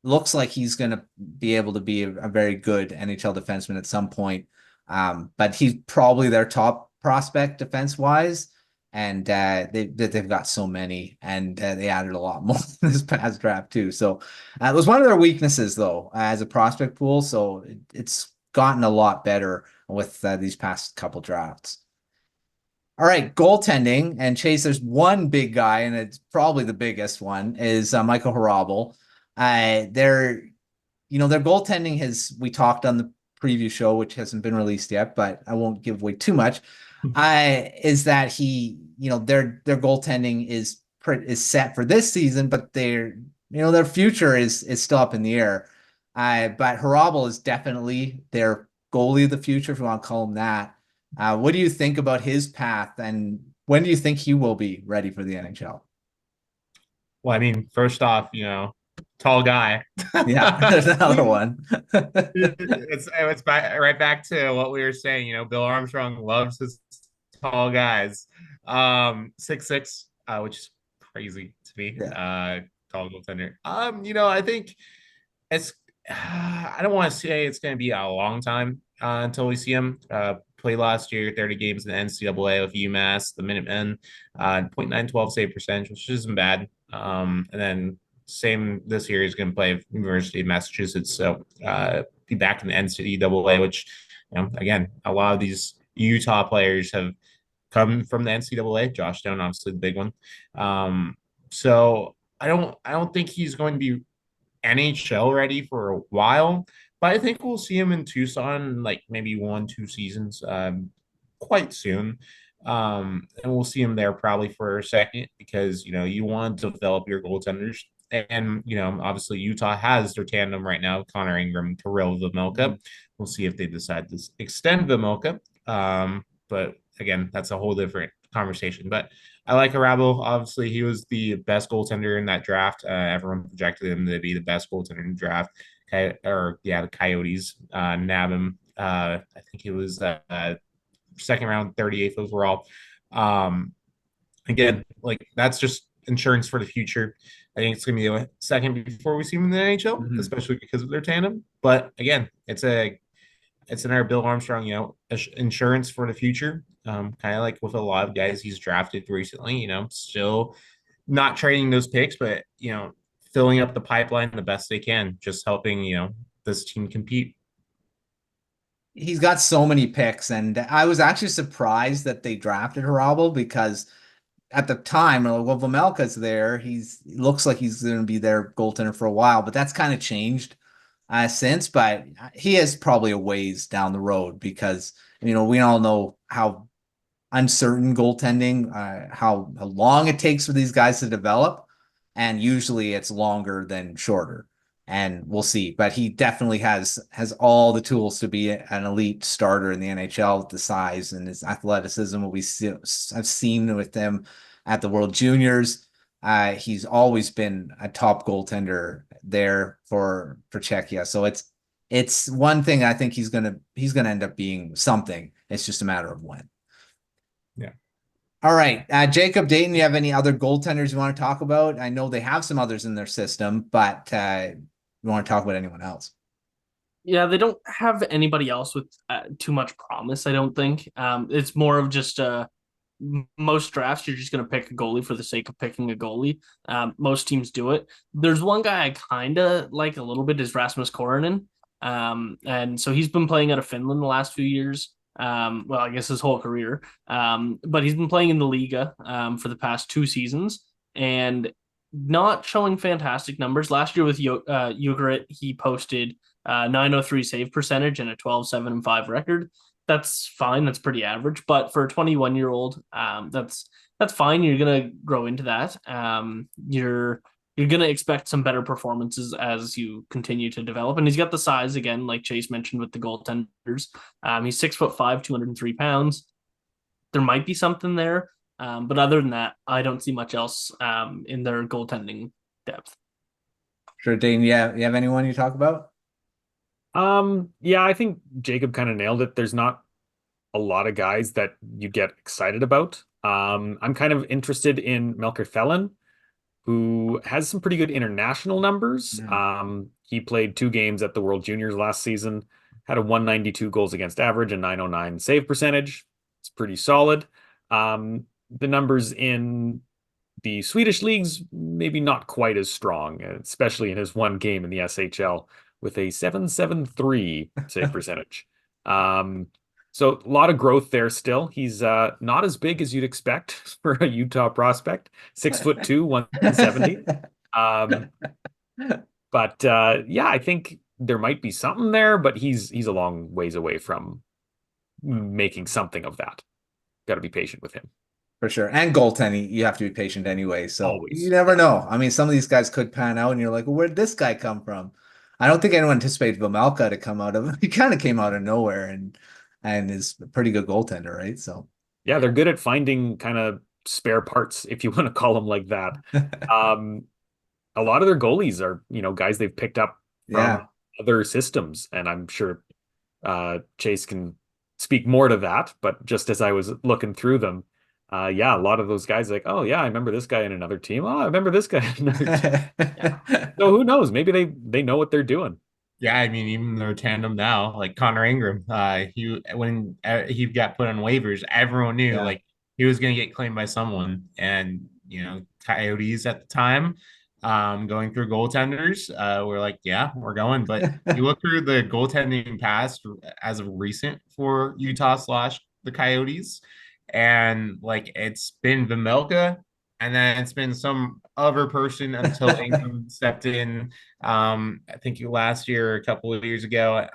looks like he's going to be able to be a very good NHL defenseman at some point. But he's probably their top prospect defense wise. And they've got so many, and they added a lot more in this past draft too. So it was one of their weaknesses though, as a prospect pool. So it's gotten a lot better with these past couple drafts. All right, goaltending, and Chase, there's one big guy, and it's probably the biggest one, is Michael Hrabal. Their goaltending we talked on the preview show, which hasn't been released yet, but I won't give away too much. Is that their goaltending is set for this season, but their future is still up in the air. But Hrabal is definitely their goalie of the future, if you want to call him that. What do you think about his path, and when do you think he will be ready for the NHL? Well, I mean, first off, tall guy. Yeah, there's another one. it's right back to what we were saying. Bill Armstrong loves his tall guys. 6'6", which is crazy to me. Yeah. Tall goaltender. I think it's. I don't want to say it's going to be a long time until we see him. Played last year, 30 games in the NCAA with UMass, the Minutemen, .912 save percentage, which isn't bad. And then same this year, he's going to play University of Massachusetts, so be back in the NCAA, which, again, a lot of these Utah players have come from the NCAA. Josh Doan, obviously the big one. So I don't think he's going to be NHL ready for a while, but I think we'll see him in Tucson like maybe 1-2 seasons quite soon. And we'll see him there probably for a second because, you want to develop your goaltenders. And, obviously Utah has their tandem right now, Connor Ingram, Kirill Vejmelka. We'll see if they decide to extend Vejmelka. But again, that's a whole different conversation. But I like Hrabal. Obviously, he was the best goaltender in that draft. Everyone projected him to be the best goaltender in the draft. The Coyotes nab him. I think it was second round, 38th overall. Again, like that's just insurance for the future. I think it's going to be a second before we see him in the NHL, Mhm. especially because of their tandem. But again, it's another Bill Armstrong, insurance for the future. Kind of like with a lot of guys he's drafted recently, still not trading those picks, but filling up the pipeline the best they can, just helping this team compete. He's got so many picks, and I was actually surprised that they drafted Harabel because at the time, well, Vamelka's there. He looks like he's going to be their goaltender for a while, but that's kind of changed since. But he is probably a ways down the road because we all know how uncertain goaltending, how long it takes for these guys to develop, and usually it's longer than shorter. And we'll see, but he definitely has all the tools to be an elite starter in the NHL with the size and his athleticism. What I've seen with him at the World Juniors, he's always been a top goaltender there for Czechia. So it's one thing I think he's gonna end up being something. It's just a matter of when. Yeah. All right. Jacob, Dayton, you have any other goaltenders you want to talk about? I know they have some others in their system, but you want to talk about anyone else? Yeah, they don't have anybody else with too much promise, I don't think. It's more of just most drafts, you're just going to pick a goalie for the sake of picking a goalie. Most teams do it. There's one guy I kind of like a little bit is Rasmus Koronen. And so he's been playing out of Finland the last few years. Well, I guess his whole career. But he's been playing in the Liga for the past 2 seasons and not showing fantastic numbers. Last year with Ugarit, he posted 903 save percentage and a 12-7-5 record. That's fine. That's pretty average. But for a 21-year-old, that's fine. You're gonna grow into that. You're gonna expect some better performances as you continue to develop. And he's got the size again, like Chase mentioned with the goaltenders. He's 6'5", 203 pounds. There might be something there. But other than that, I don't see much else in their goaltending depth. Sure, Dayton. Yeah, you have anyone you talk about? Yeah, I think Jacob kind of nailed it. There's not a lot of guys that you get excited about. I'm kind of interested in Melker Thelen, who has some pretty good international numbers. He played 2 games at the World Juniors last season, had a 192 goals against average and 909 save percentage. It's pretty solid. The numbers in the Swedish leagues, maybe not quite as strong, especially in his 1 game in the SHL with a 773 save percentage. So a lot of growth there still. He's not as big as you'd expect for a Utah prospect, 6'2", 170. But yeah, I think there might be something there, but he's a long ways away from making something of that. Got to be patient with him. For sure. And goaltending, you have to be patient anyway. So Always. you never know. I mean, some of these guys could pan out and you're like, well, where did this guy come from? I don't think anyone anticipated Vamelka to come out of he kind of came out of nowhere and is a pretty good goaltender, right? So yeah, they're good at finding kind of spare parts, if you want to call them like that. A lot of their goalies are, guys they've picked up from other systems, and I'm sure Chase can speak more to that. But just as I was looking through them, yeah, a lot of those guys like, oh yeah, I remember this guy in another team. Oh, I remember this guy in another team. Yeah. So who knows? Maybe they know what they're doing. Yeah, I mean, even their tandem now, like Connor Ingram, when he got put on waivers, everyone knew like he was going to get claimed by someone, and Coyotes at the time, going through goaltenders, we're like, yeah, we're going. But you look through the goaltending past as of recent for Utah / the Coyotes, and like it's been Vamelka, and then it's been some other person until Ingram stepped in. I think last year, a couple of years ago, at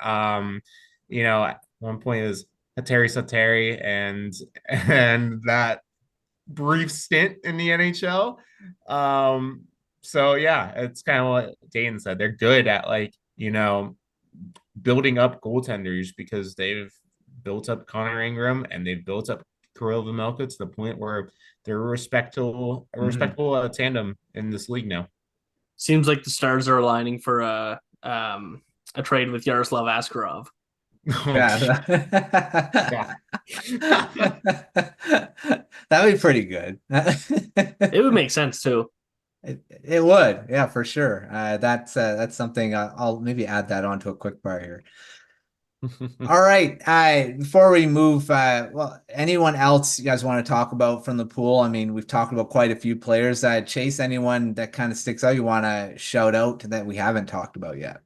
one point it was Sateri and that brief stint in the NHL. So yeah, it's kind of what Dayton said. They're good at building up goaltenders because they've built up Connor Ingram and they've built up Kirill Vamelka to the point where they're a respectable tandem in this league now. Seems like the stars are aligning for a trade with Yaroslav Askarov. Yeah. Yeah. That'd be pretty good. It would make sense too. It would, yeah, for sure. That's something I'll maybe add that onto a quick bar here. All right. Before we move, well, anyone else you guys want to talk about from the pool? I mean, we've talked about quite a few players. Chase, anyone that kind of sticks out you want to shout out that we haven't talked about yet?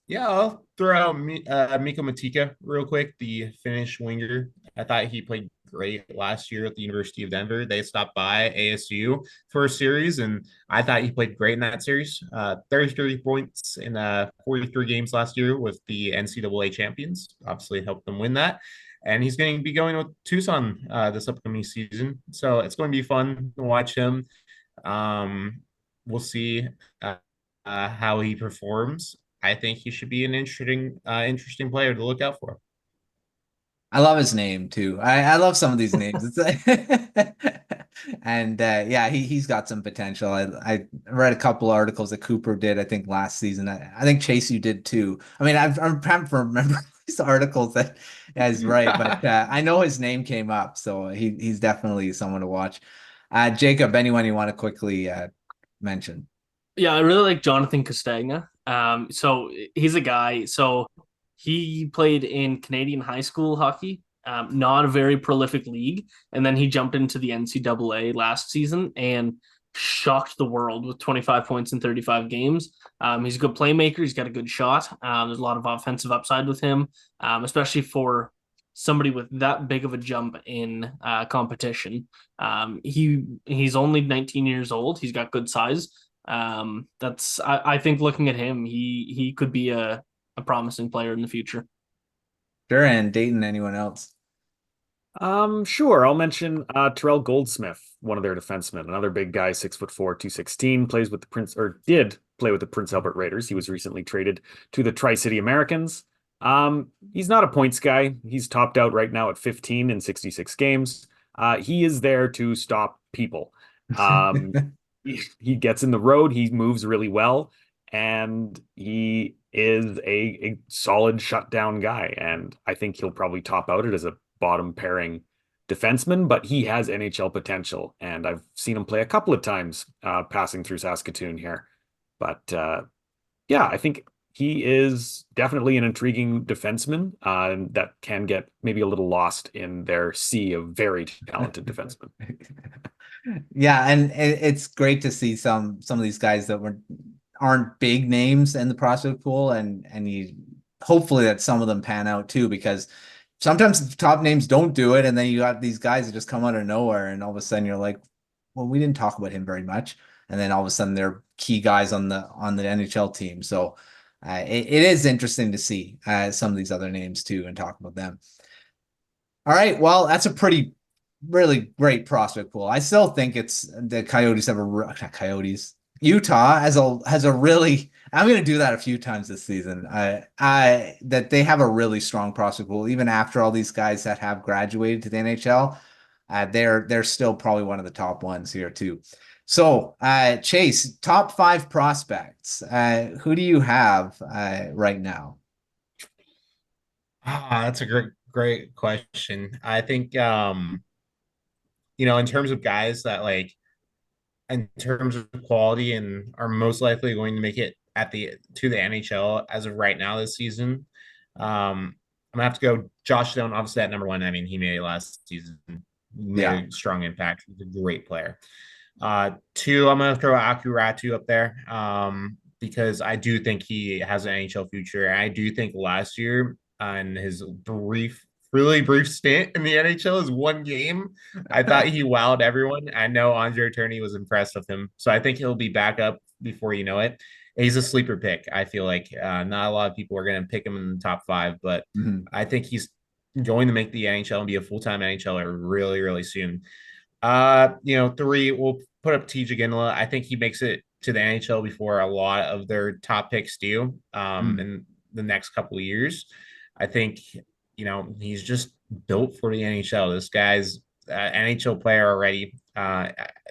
Yeah, I'll throw out Miko Matika real quick, the Finnish winger. I thought he played great last year at the University of Denver. They stopped by ASU for a series, and I thought he played great in that series. 33 points in 43 games last year with the NCAA champions. Obviously, helped them win that. And he's going to be going with Tucson this upcoming season. So it's going to be fun to watch him. We'll see how he performs. I think he should be an interesting player to look out for. I love his name too. I love some of these names. It's like and yeah, he's got some potential. I read a couple articles that Cooper did, I think last season. I think Chase you did too. I mean, I'm trying to remember these articles that is right, but I know his name came up, so he's definitely someone to watch. Jacob, anyone you want to quickly mention? Yeah, I really like Jonathan Castagna. So he's a guy. So he played in Canadian high school hockey, not a very prolific league, and then he jumped into the NCAA last season and shocked the world with 25 points in 35 games. He's a good playmaker. He's got a good shot. There's a lot of offensive upside with him, especially for somebody with that big of a jump in competition. He's only 19 years old. He's got good size. I think looking at him, he could be a promising player in the future. Sure, and Dayton, anyone else? Sure. I'll mention Terrell Goldsmith, one of their defensemen, another big guy, 6'4", 216, plays with the did play with the Prince Albert Raiders. He was recently traded to the Tri-City Americans. He's not a points guy. He's topped out right now at 15 in 66 games. He is there to stop people. He gets in the road, he moves really well, and he is a solid shutdown guy. And I think he'll probably top out it as a bottom pairing defenseman, but he has NHL potential. And I've seen him play a couple of times passing through Saskatoon here. But yeah, I think he is definitely an intriguing defenseman that can get maybe a little lost in their sea of very talented defensemen. Yeah, and it's great to see some of these guys that aren't big names in the prospect pool, and you hopefully that some of them pan out too, because sometimes the top names don't do it, and then you got these guys that just come out of nowhere, and all of a sudden you're like, well, we didn't talk about him very much, and then all of a sudden they're key guys on the NHL team. So it is interesting to see some of these other names too and talk about them. All right, well, that's a really great prospect pool. I still think it's the Coyotes have not Coyotes. Utah has a really. I'm going to do that a few times this season. That they have a really strong prospect pool, even after all these guys that have graduated to the NHL. They're still probably one of the top ones here too. So, Chase, top 5 prospects. Who do you have right now? That's a great question. I think in terms of guys that like in terms of quality and are most likely going to make it to the NHL as of right now this season. I'm gonna have to go Josh Doan, obviously at number 1. I mean, he made it last season, made a strong impact. He's a great player. 2, I'm gonna throw Akuratu up there. Because I do think he has an NHL future. And I do think last year on his really brief stint in the NHL is 1 game. I thought he wowed everyone. I know Andre Tourney was impressed with him. So I think he'll be back up before you know it. He's a sleeper pick. I feel like not a lot of people are going to pick him in the top 5, but I think he's going to make the NHL and be a full-time NHLer really, really soon. 3, we'll put up TJ Ginla. I think he makes it to the NHL before a lot of their top picks do in the next couple of years. I think, he's just built for the NHL. This guy's an NHL player already.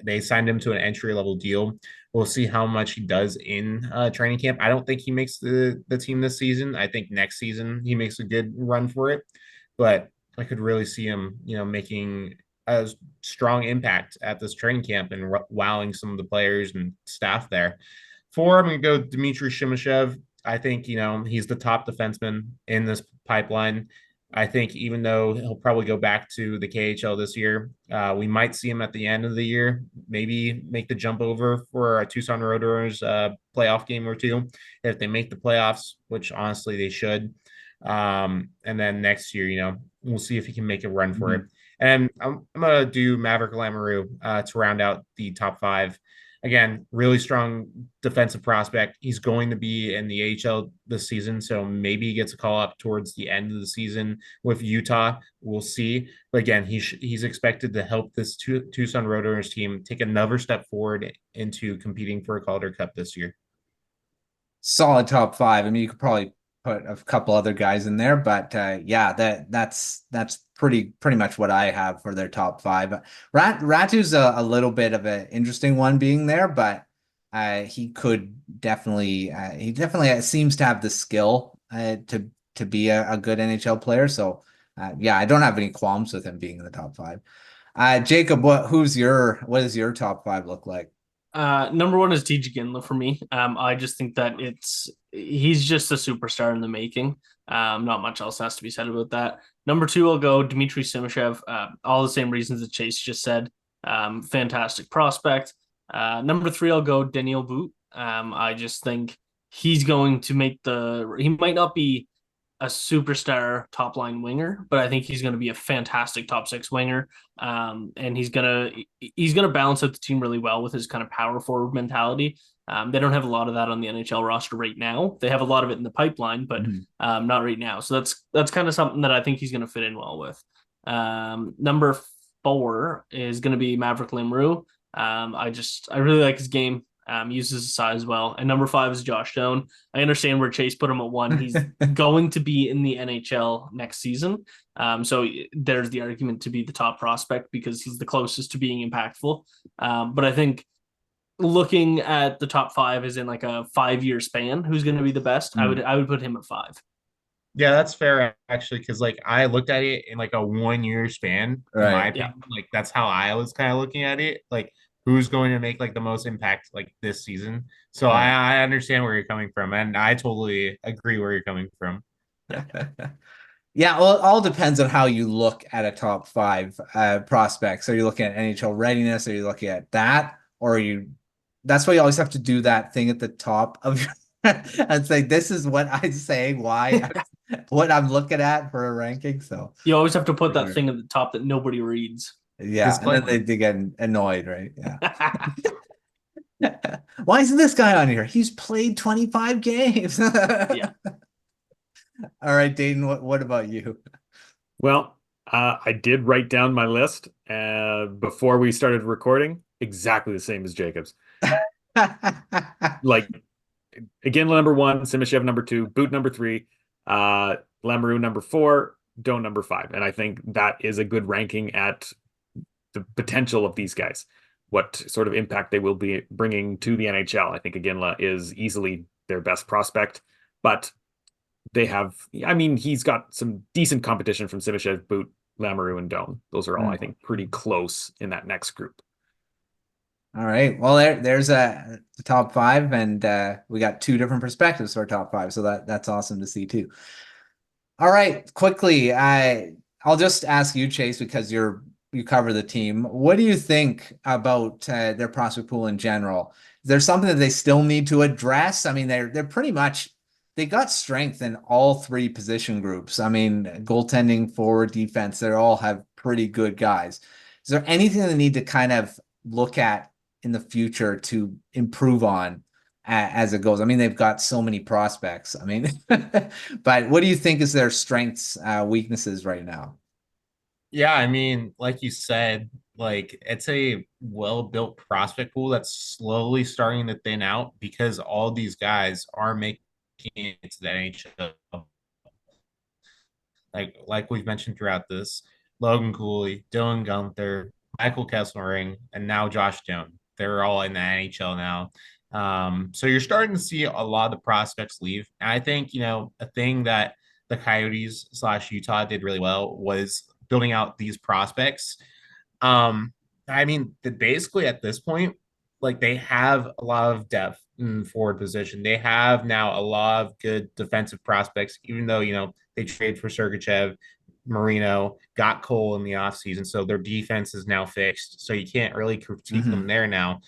They signed him to an entry level deal. We'll see how much he does in training camp. I don't think he makes the team this season. I think next season he makes a good run for it, but I could really see him, making a strong impact at this training camp and wowing some of the players and staff there. 4, I'm going to go Dmitry Shimashev. I think, he's the top defenseman in this pipeline. I think even though he'll probably go back to the KHL this year, we might see him at the end of the year, maybe make the jump over for a Tucson Roadrunners playoff game or two if they make the playoffs, which honestly they should. And then next year, we'll see if he can make a run for it. And I'm going to do Maverick Lamoureux to round out the top 5. Again, really strong defensive prospect. He's going to be in the AHL this season, so maybe he gets a call up towards the end of the season with Utah. We'll see. But again, he's expected to help this Tucson Roadrunners team take another step forward into competing for a Calder Cup this year. Solid top 5. I mean, you could probably put a couple other guys in there, but that's pretty much what I have for their top 5. Ratu's a little bit of an interesting one being there, but he definitely seems to have the skill to be a good NHL player. So I don't have any qualms with him being in the top 5. Jacob, what does your top 5 look like? Number 1 is TJ Ginla for me. I just think that he's just a superstar in the making. Not much else has to be said about that. Number 2, I'll go Dmitry Simashev. All the same reasons that Chase just said. Fantastic prospect. Number 3, I'll go Daniel Boot. I just think he's going to he might not be a superstar top line winger, but I think he's going to be a fantastic top 6 winger. And he's going to balance out the team really well with his kind of power forward mentality. They don't have a lot of that on the NHL roster right now. They have a lot of it in the pipeline, but not right now. So that's kind of something that I think he's going to fit in well with. Number 4 is going to be Maverick Lamoureux. I really like his game. Uses his size well. And number 5 is Josh Doan. I understand where Chase put him at 1. He's going to be in the NHL next season. So there's the argument to be the top prospect because he's the closest to being impactful. But I think looking at the top 5 is in like a 5-year span, who's going to be the best, I would put him at 5. Yeah, that's fair actually, because like I looked at it in like a 1-year span. Right. In my opinion, like that's how I was kind of looking at it. Like who's going to make like the most impact like this season. So I understand where you're coming from, and I totally agree where you're coming from. Yeah, well, it all depends on how you look at a top 5 prospects. Are you looking at NHL readiness? Are you looking at that? Or that's why you always have to do that thing at the top of your and say, this is what I say, why, what I'm looking at for a ranking. So you always have to put that thing at the top that nobody reads. Yeah, and then they get annoyed, right? Yeah. Why isn't this guy on here? He's played 25 games. Yeah. All right, Dayton, what about you? Well, I did write down my list before we started recording, exactly the same as Jacob's. Like, again, number 1, Simashev number 2, Boot number 3, Lamoureux number 4, Doan number 5. And I think that is a good ranking at the potential of these guys, what sort of impact they will be bringing to the NHL. I think Ginla is easily their best prospect, but he's got some decent competition from Simashev, Boot, Lamoureux, and Doan. Those are all, I think, pretty close in that next group. All right. Well, there's the top 5, and we got 2 different perspectives for our top 5. So that's awesome to see too. All right, quickly, I'll just ask you, Chase, because you cover the team. What do you think about their prospect pool in general? Is there something that they still need to address? I mean, they're pretty much, they got strength in all 3 position groups. I mean, goaltending, forward, defense, they all have pretty good guys. Is there anything they need to kind of look at in the future to improve on as it goes? I mean, they've got so many prospects. I mean, but what do you think is their strengths, weaknesses right now? Yeah, I mean, like you said, like it's a well-built prospect pool that's slowly starting to thin out because all these guys are making it to the NHL. Like we've mentioned throughout this, Logan Cooley, Dylan Gunther, Michael Kesselring, and now Josh Doan. They're all in the NHL now. So you're starting to see a lot of the prospects leave. And I think, a thing that the Coyotes / Utah did really well was building out these prospects. I mean, basically at this point, like they have a lot of depth in forward position. They have now a lot of good defensive prospects, even though, they trade for Sergachev, Marino, got Cole in the offseason. So their defense is now fixed. So you can't really critique them there now.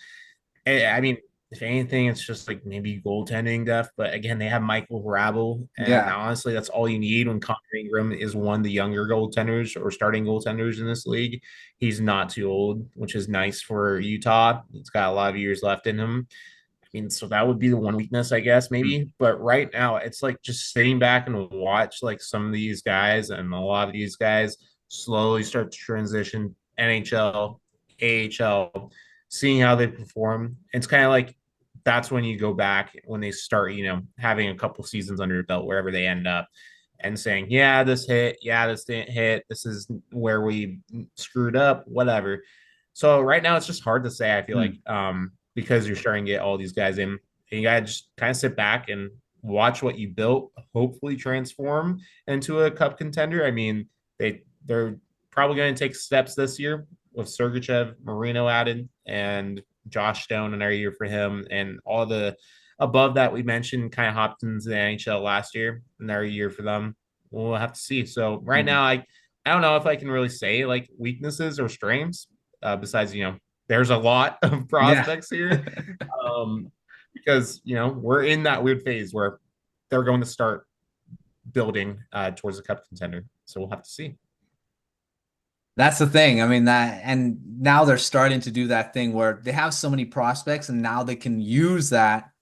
I mean, if anything, it's just like maybe goaltending depth. But again, they have Michael Hrabal, and honestly, that's all you need when Connor Ingram is one of the younger goaltenders or starting goaltenders in this league. He's not too old, which is nice for Utah. He's got a lot of years left in him. I mean, so that would be the one weakness, I guess, maybe. But right now, it's like just sitting back and watch like some of these guys and a lot of these guys slowly start to transition NHL, AHL, seeing how they perform. It's kind of like that's when you go back when they start, having a couple seasons under their belt wherever they end up and saying, yeah, this hit, yeah, this didn't hit, this is where we screwed up, whatever. So right now it's just hard to say, I feel like, because you're starting to get all these guys in, and you gotta just kind of sit back and watch what you built, hopefully transform into a cup contender. I mean, they're probably going to take steps this year with Sergachev, Marino added, and Josh Doan, another year for him, and all the above that we mentioned kind of hopped into the NHL last year, another year for them. We'll have to see. So right now, I don't know if I can really say like weaknesses or strengths. Besides, there's a lot of prospects here, because we're in that weird phase where they're going to start building towards a cup contender. So we'll have to see. That's the thing. I mean, and now they're starting to do that thing where they have so many prospects and now they can use that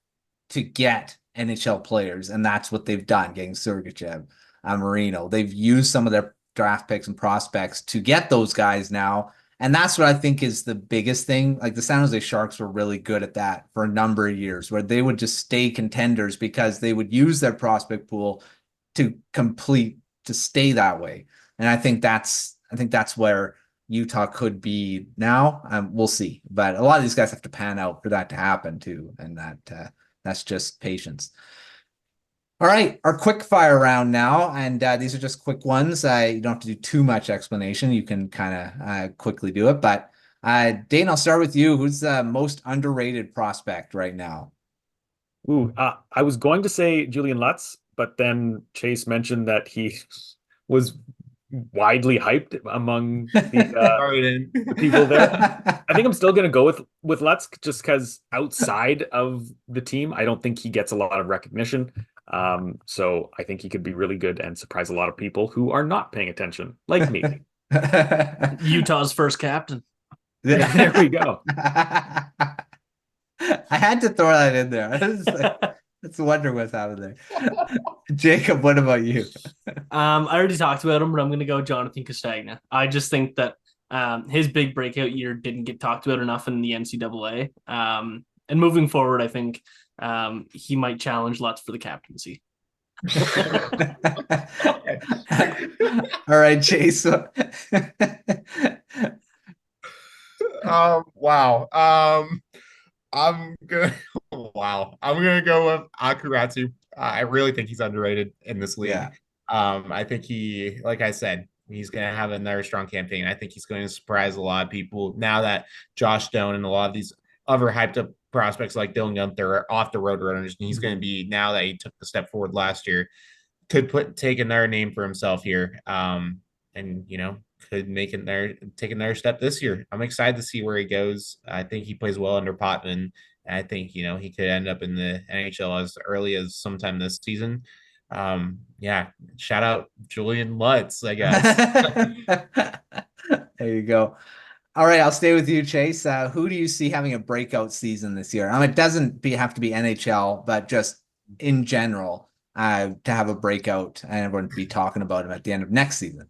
to get NHL players. And that's what they've done, getting Sergachev, Marino. They've used some of their draft picks and prospects to get those guys now. And that's what I think is the biggest thing. Like the San Jose Sharks were really good at that for a number of years, where they would just stay contenders because they would use their prospect pool to stay that way. And I think that's where Utah could be now. We'll see, but a lot of these guys have to pan out for that to happen too, and that's just patience. All right, our quick fire round now, and these are just quick ones. You don't have to do too much explanation. You can kind of quickly do it. But Dane, I'll start with you. Who's the most underrated prospect right now? Ooh, I was going to say Julian Lutz, but then Chase mentioned that he was widely hyped among the people there. I think I'm still going to go with Lutz just because outside of the team, I don't think he gets a lot of recognition. So I think he could be really good and surprise a lot of people who are not paying attention, like me. Utah's first captain. Yeah, there we go. I had to throw that in there. Let's wonder what's happening there. Jacob, what about you? I already talked about him, but I'm going to go Jonathan Castagna. I just think that his big breakout year didn't get talked about enough in the NCAA. And moving forward, I think he might challenge Lutz for the captaincy. All right, Chase. Wow. I'm gonna go with Akuratu. I really think he's underrated in this league. Yeah. I think like I said, he's gonna have another strong campaign. I think he's going to surprise a lot of people now that Josh Doan and a lot of these other hyped up prospects like Dylan Gunther are off the road runners, and he's going to be, now that he took the step forward last year, could take another name for himself here. And could take another step this year. I'm excited to see where he goes. I think he plays well under Potvin. I think, he could end up in the NHL as early as sometime this season. Shout out Julian Lutz, I guess. There you go. All right, I'll stay with you, Chase. Who do you see having a breakout season this year? It doesn't have to be NHL, but just in general, to have a breakout and everyone to be talking about him at the end of next season.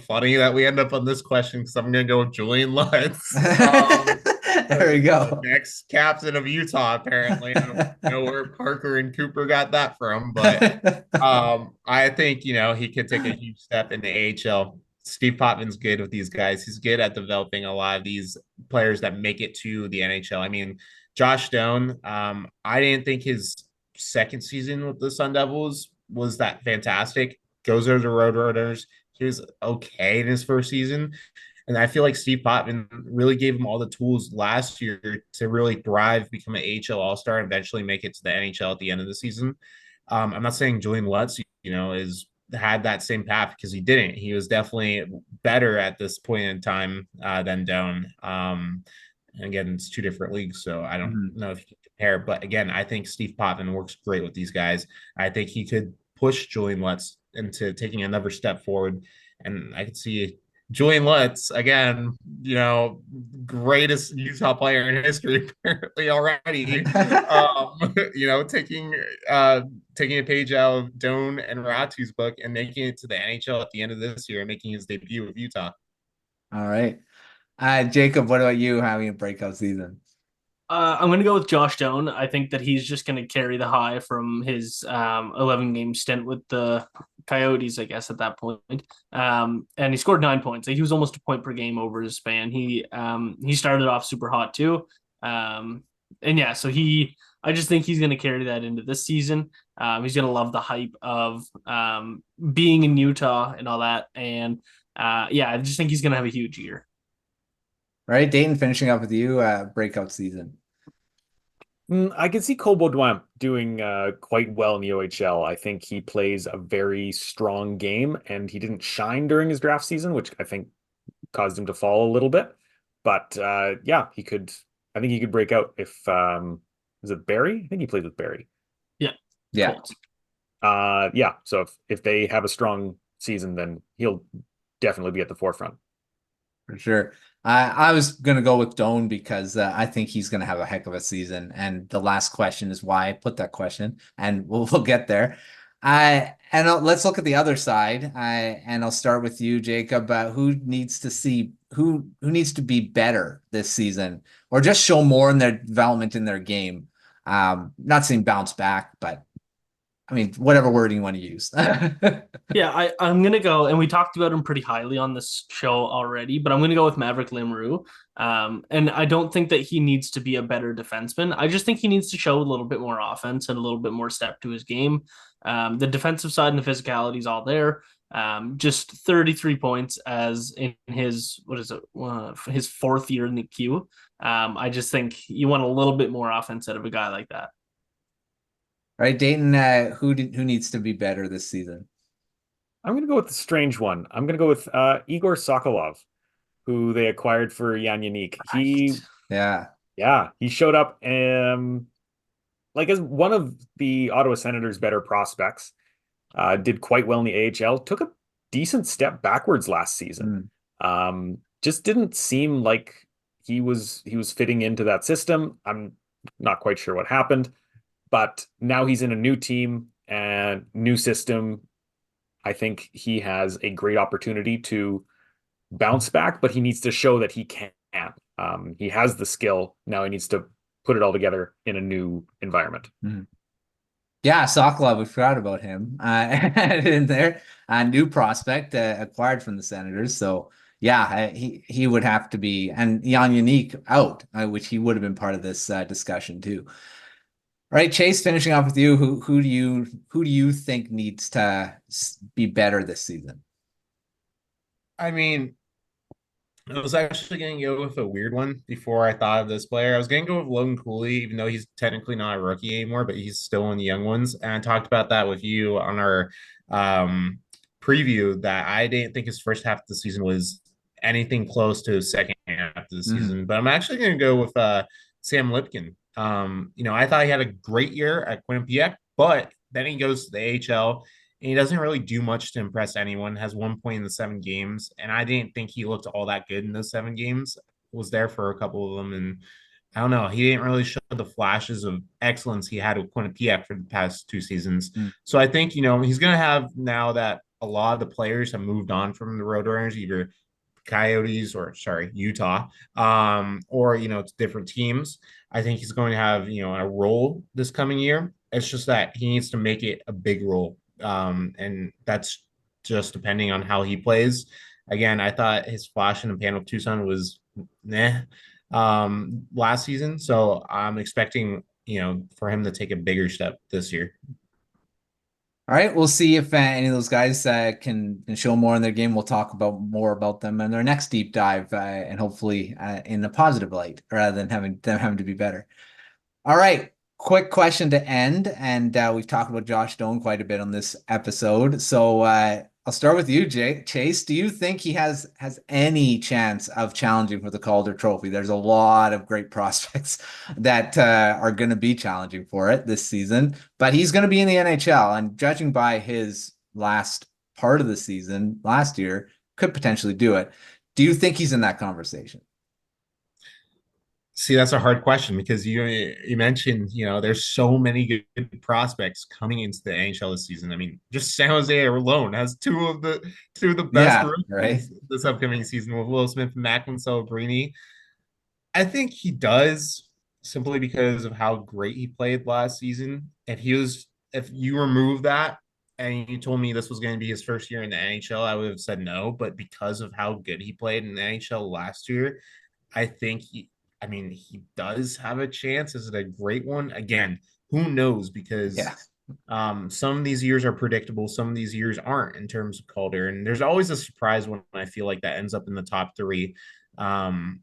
Funny that we end up on this question because I'm going to go with Julian Lutz. There we go. The next captain of Utah, apparently. I don't know where Parker and Cooper got that from, but I think, he could take a huge step in the AHL. Steve Pottman's good with these guys. He's good at developing a lot of these players that make it to the NHL. I mean, Josh Doan, I didn't think his second season with the Sun Devils was that fantastic. Goes over the Roadrunners. He was okay in his first season. And I feel like Steve Potvin really gave him all the tools last year to really thrive, become an AHL All-Star, and eventually make it to the NHL at the end of the season. I'm not saying Julian Lutz, is had that same path because he didn't. He was definitely better at this point in time than Doan. And again, it's two different leagues, so I don't know if you can compare. But again, I think Steve Potvin works great with these guys. I think he could push Julian Lutz into taking another step forward, and I could see Julian Lutz again, greatest Utah player in history apparently already. Taking a page out of Doan and Ratu's book and making it to the NHL at the end of this year and making his debut with Utah. All right. Jacob, what about you having a breakout season? I'm going to go with Josh Doan. I think that he's just going to carry the high from his 11-game stint with the Coyotes, I guess, at that point. And he scored 9 points. He was almost a point per game over his span. He started off super hot too. So I just think he's going to carry that into this season. He's going to love the hype of being in Utah and all that. And I just think he's going to have a huge year. All right, Dayton, finishing up with you, breakout season. I can see Cole Baudouin doing quite well in the OHL. I think he plays a very strong game, and he didn't shine during his draft season, which I think caused him to fall a little bit. But he could. I think he could break out if is it Barry? I think he played with Barry. Yeah. So if they have a strong season, then he'll definitely be at the forefront. For sure. I was going to go with Doan because I think he's going to have a heck of a season. And the last question is why I put that question, and we'll get there. Let's look at the other side. And I'll start with you, Jacob. Who needs to be better this season, or just show more in their development in their game? Not saying bounce back, but I mean, whatever wording you want to use. I'm going to go, and we talked about him pretty highly on this show already, but I'm going to go with Maverick Limrou. And I don't think that he needs to be a better defenseman. I just think he needs to show a little bit more offense and a little bit more step to his game. The defensive side and the physicality is all there. Just 33 points as in his, his fourth year in the queue. I just think you want a little bit more offense out of a guy like that. All right, Dayton, who needs to be better this season? I'm going to go with the strange one. I'm going to go with Igor Sokolov, who they acquired for Jan Yannick. He showed up as one of the Ottawa Senators' better prospects. Did quite well in the AHL. Took a decent step backwards last season. Just didn't seem like he was fitting into that system. I'm not quite sure what happened. But now he's in a new team and new system. I think he has a great opportunity to bounce back, but he needs to show that he can. He has the skill. Now he needs to put it all together in a new environment. Yeah, Sokolov, we forgot about him in there. A new prospect acquired from the Senators. So, he would have to be. And Jan Yannick out, which he would have been part of this discussion too. All right, Chase, finishing off with you, who do you think needs to be better this season? I mean, I was actually going to go with a weird one before I thought of this player. I was going to go with Logan Cooley, even though he's technically not a rookie anymore, but he's still one of the young ones. And I talked about that with you on our preview that I didn't think his first half of the season was anything close to his second half of the season. But I'm actually going to go with Sam Lipkin. I thought he had a great year at Quinnipiac, but then he goes to the AHL and he doesn't really do much to impress anyone. Has 1 point in the 7 games, and I didn't think he looked all that good in those 7 games. Was there for a couple of them, and I don't know. He didn't really show the flashes of excellence he had with Quinnipiac for the past 2 seasons. So I think he's going to have, now that a lot of the players have moved on from the Roadrunners, either Coyotes or Utah, or different teams. I think he's going to have a role this coming year. It's just that he needs to make it a big role, and that's just depending on how he plays. Again, I thought his flash in the pan with Tucson was nah last season. So I'm expecting, for him to take a bigger step this year. All right, we'll see if any of those guys can show more in their game. We'll talk about more about them in their next deep dive, and hopefully in a positive light, rather than having to be better. All right, quick question to end, and we've talked about Josh Doan quite a bit on this episode. So I'll start with you, Chase. Do you think he has any chance of challenging for the Calder Trophy? There's a lot of great prospects that are going to be challenging for it this season, but he's going to be in the NHL, and judging by his last part of the season last year, could potentially do it. Do you think he's in that conversation? See, that's a hard question because you mentioned, there's so many good prospects coming into the NHL this season. I mean, just San Jose alone has two of the best rookies right. this upcoming season with Will Smith and Macklin Celebrini. I think he does, simply because of how great he played last season. If you remove that and you told me this was going to be his first year in the NHL, I would have said no. But because of how good he played in the NHL last year, I think he does have a chance. Is it a great one? Again, who knows? Because some of these years are predictable, some of these years aren't in terms of Calder. And there's always a surprise when I feel like that ends up in the top three. Again,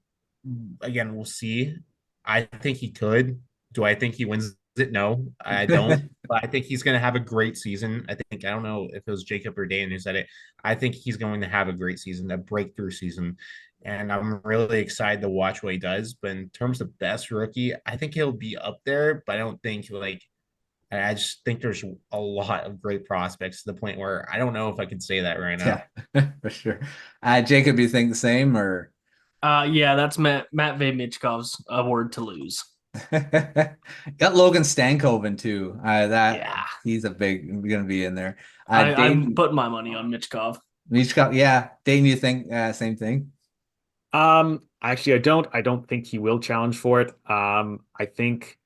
we'll see. I think he could. Do I think he wins it? No, I don't. But I think he's going to have a great season. I don't know if it was Jacob or Dan who said it. I think he's going to have a great season, a breakthrough season. And I'm really excited to watch what he does. But in terms of best rookie, I think he'll be up there, but I don't think I just think there's a lot of great prospects to the point where I don't know if I could say that right now. Yeah, for sure. Jacob, you think the same, or? Yeah, that's Matvey Michkov's award to lose. Got Logan Stankoven too. He's going to be in there. I'm putting my money on Michkov. Yeah. Dayton, you think same thing? Actually, I don't think he will challenge for it. I think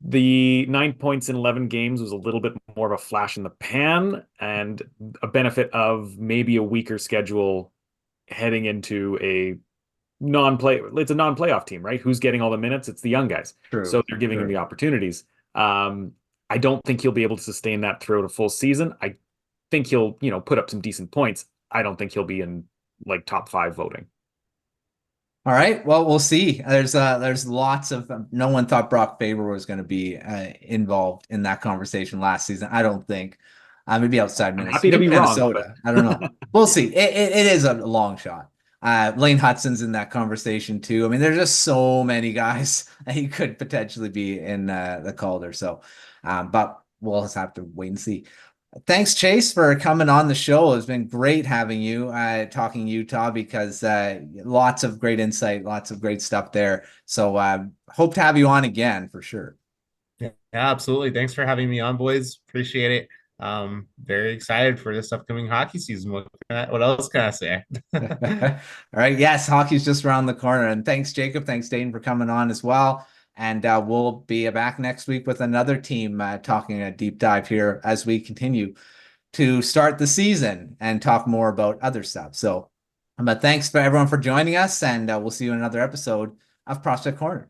the 9 points in 11 games was a little bit more of a flash in the pan and a benefit of maybe a weaker schedule heading into it's a non-playoff team, right? Who's getting all the minutes? It's the young guys. True. So they're giving him the opportunities. I don't think he'll be able to sustain that throughout a full season. I think he'll, put up some decent points. I don't think he'll be in like top 5 voting. All right. Well, we'll see. There's lots of no one thought Brock Faber was going to be involved in that conversation last season. I don't think. Maybe outside Minnesota. Happy to be Minnesota. wrong. I don't know. We'll see. It is a long shot. Lane Hutson's in that conversation too. I mean, there's just so many guys that he could potentially be in the Calder. So, but we'll just have to wait and see. Thanks, Chase, for coming on the show. It's been great having you talking Utah, because lots of great insight, lots of great stuff there. So hope to have you on again for sure. Yeah, absolutely. Thanks for having me on, boys. Appreciate it. Very excited for this upcoming hockey season. What else can I say? All right. Yes, hockey's just around the corner. And thanks, Jacob. Thanks, Dayton, for coming on as well. And we'll be back next week with another team talking a deep dive here as we continue to start the season and talk more about other stuff. So, but thanks for everyone for joining us, and we'll see you in another episode of Prospect Corner.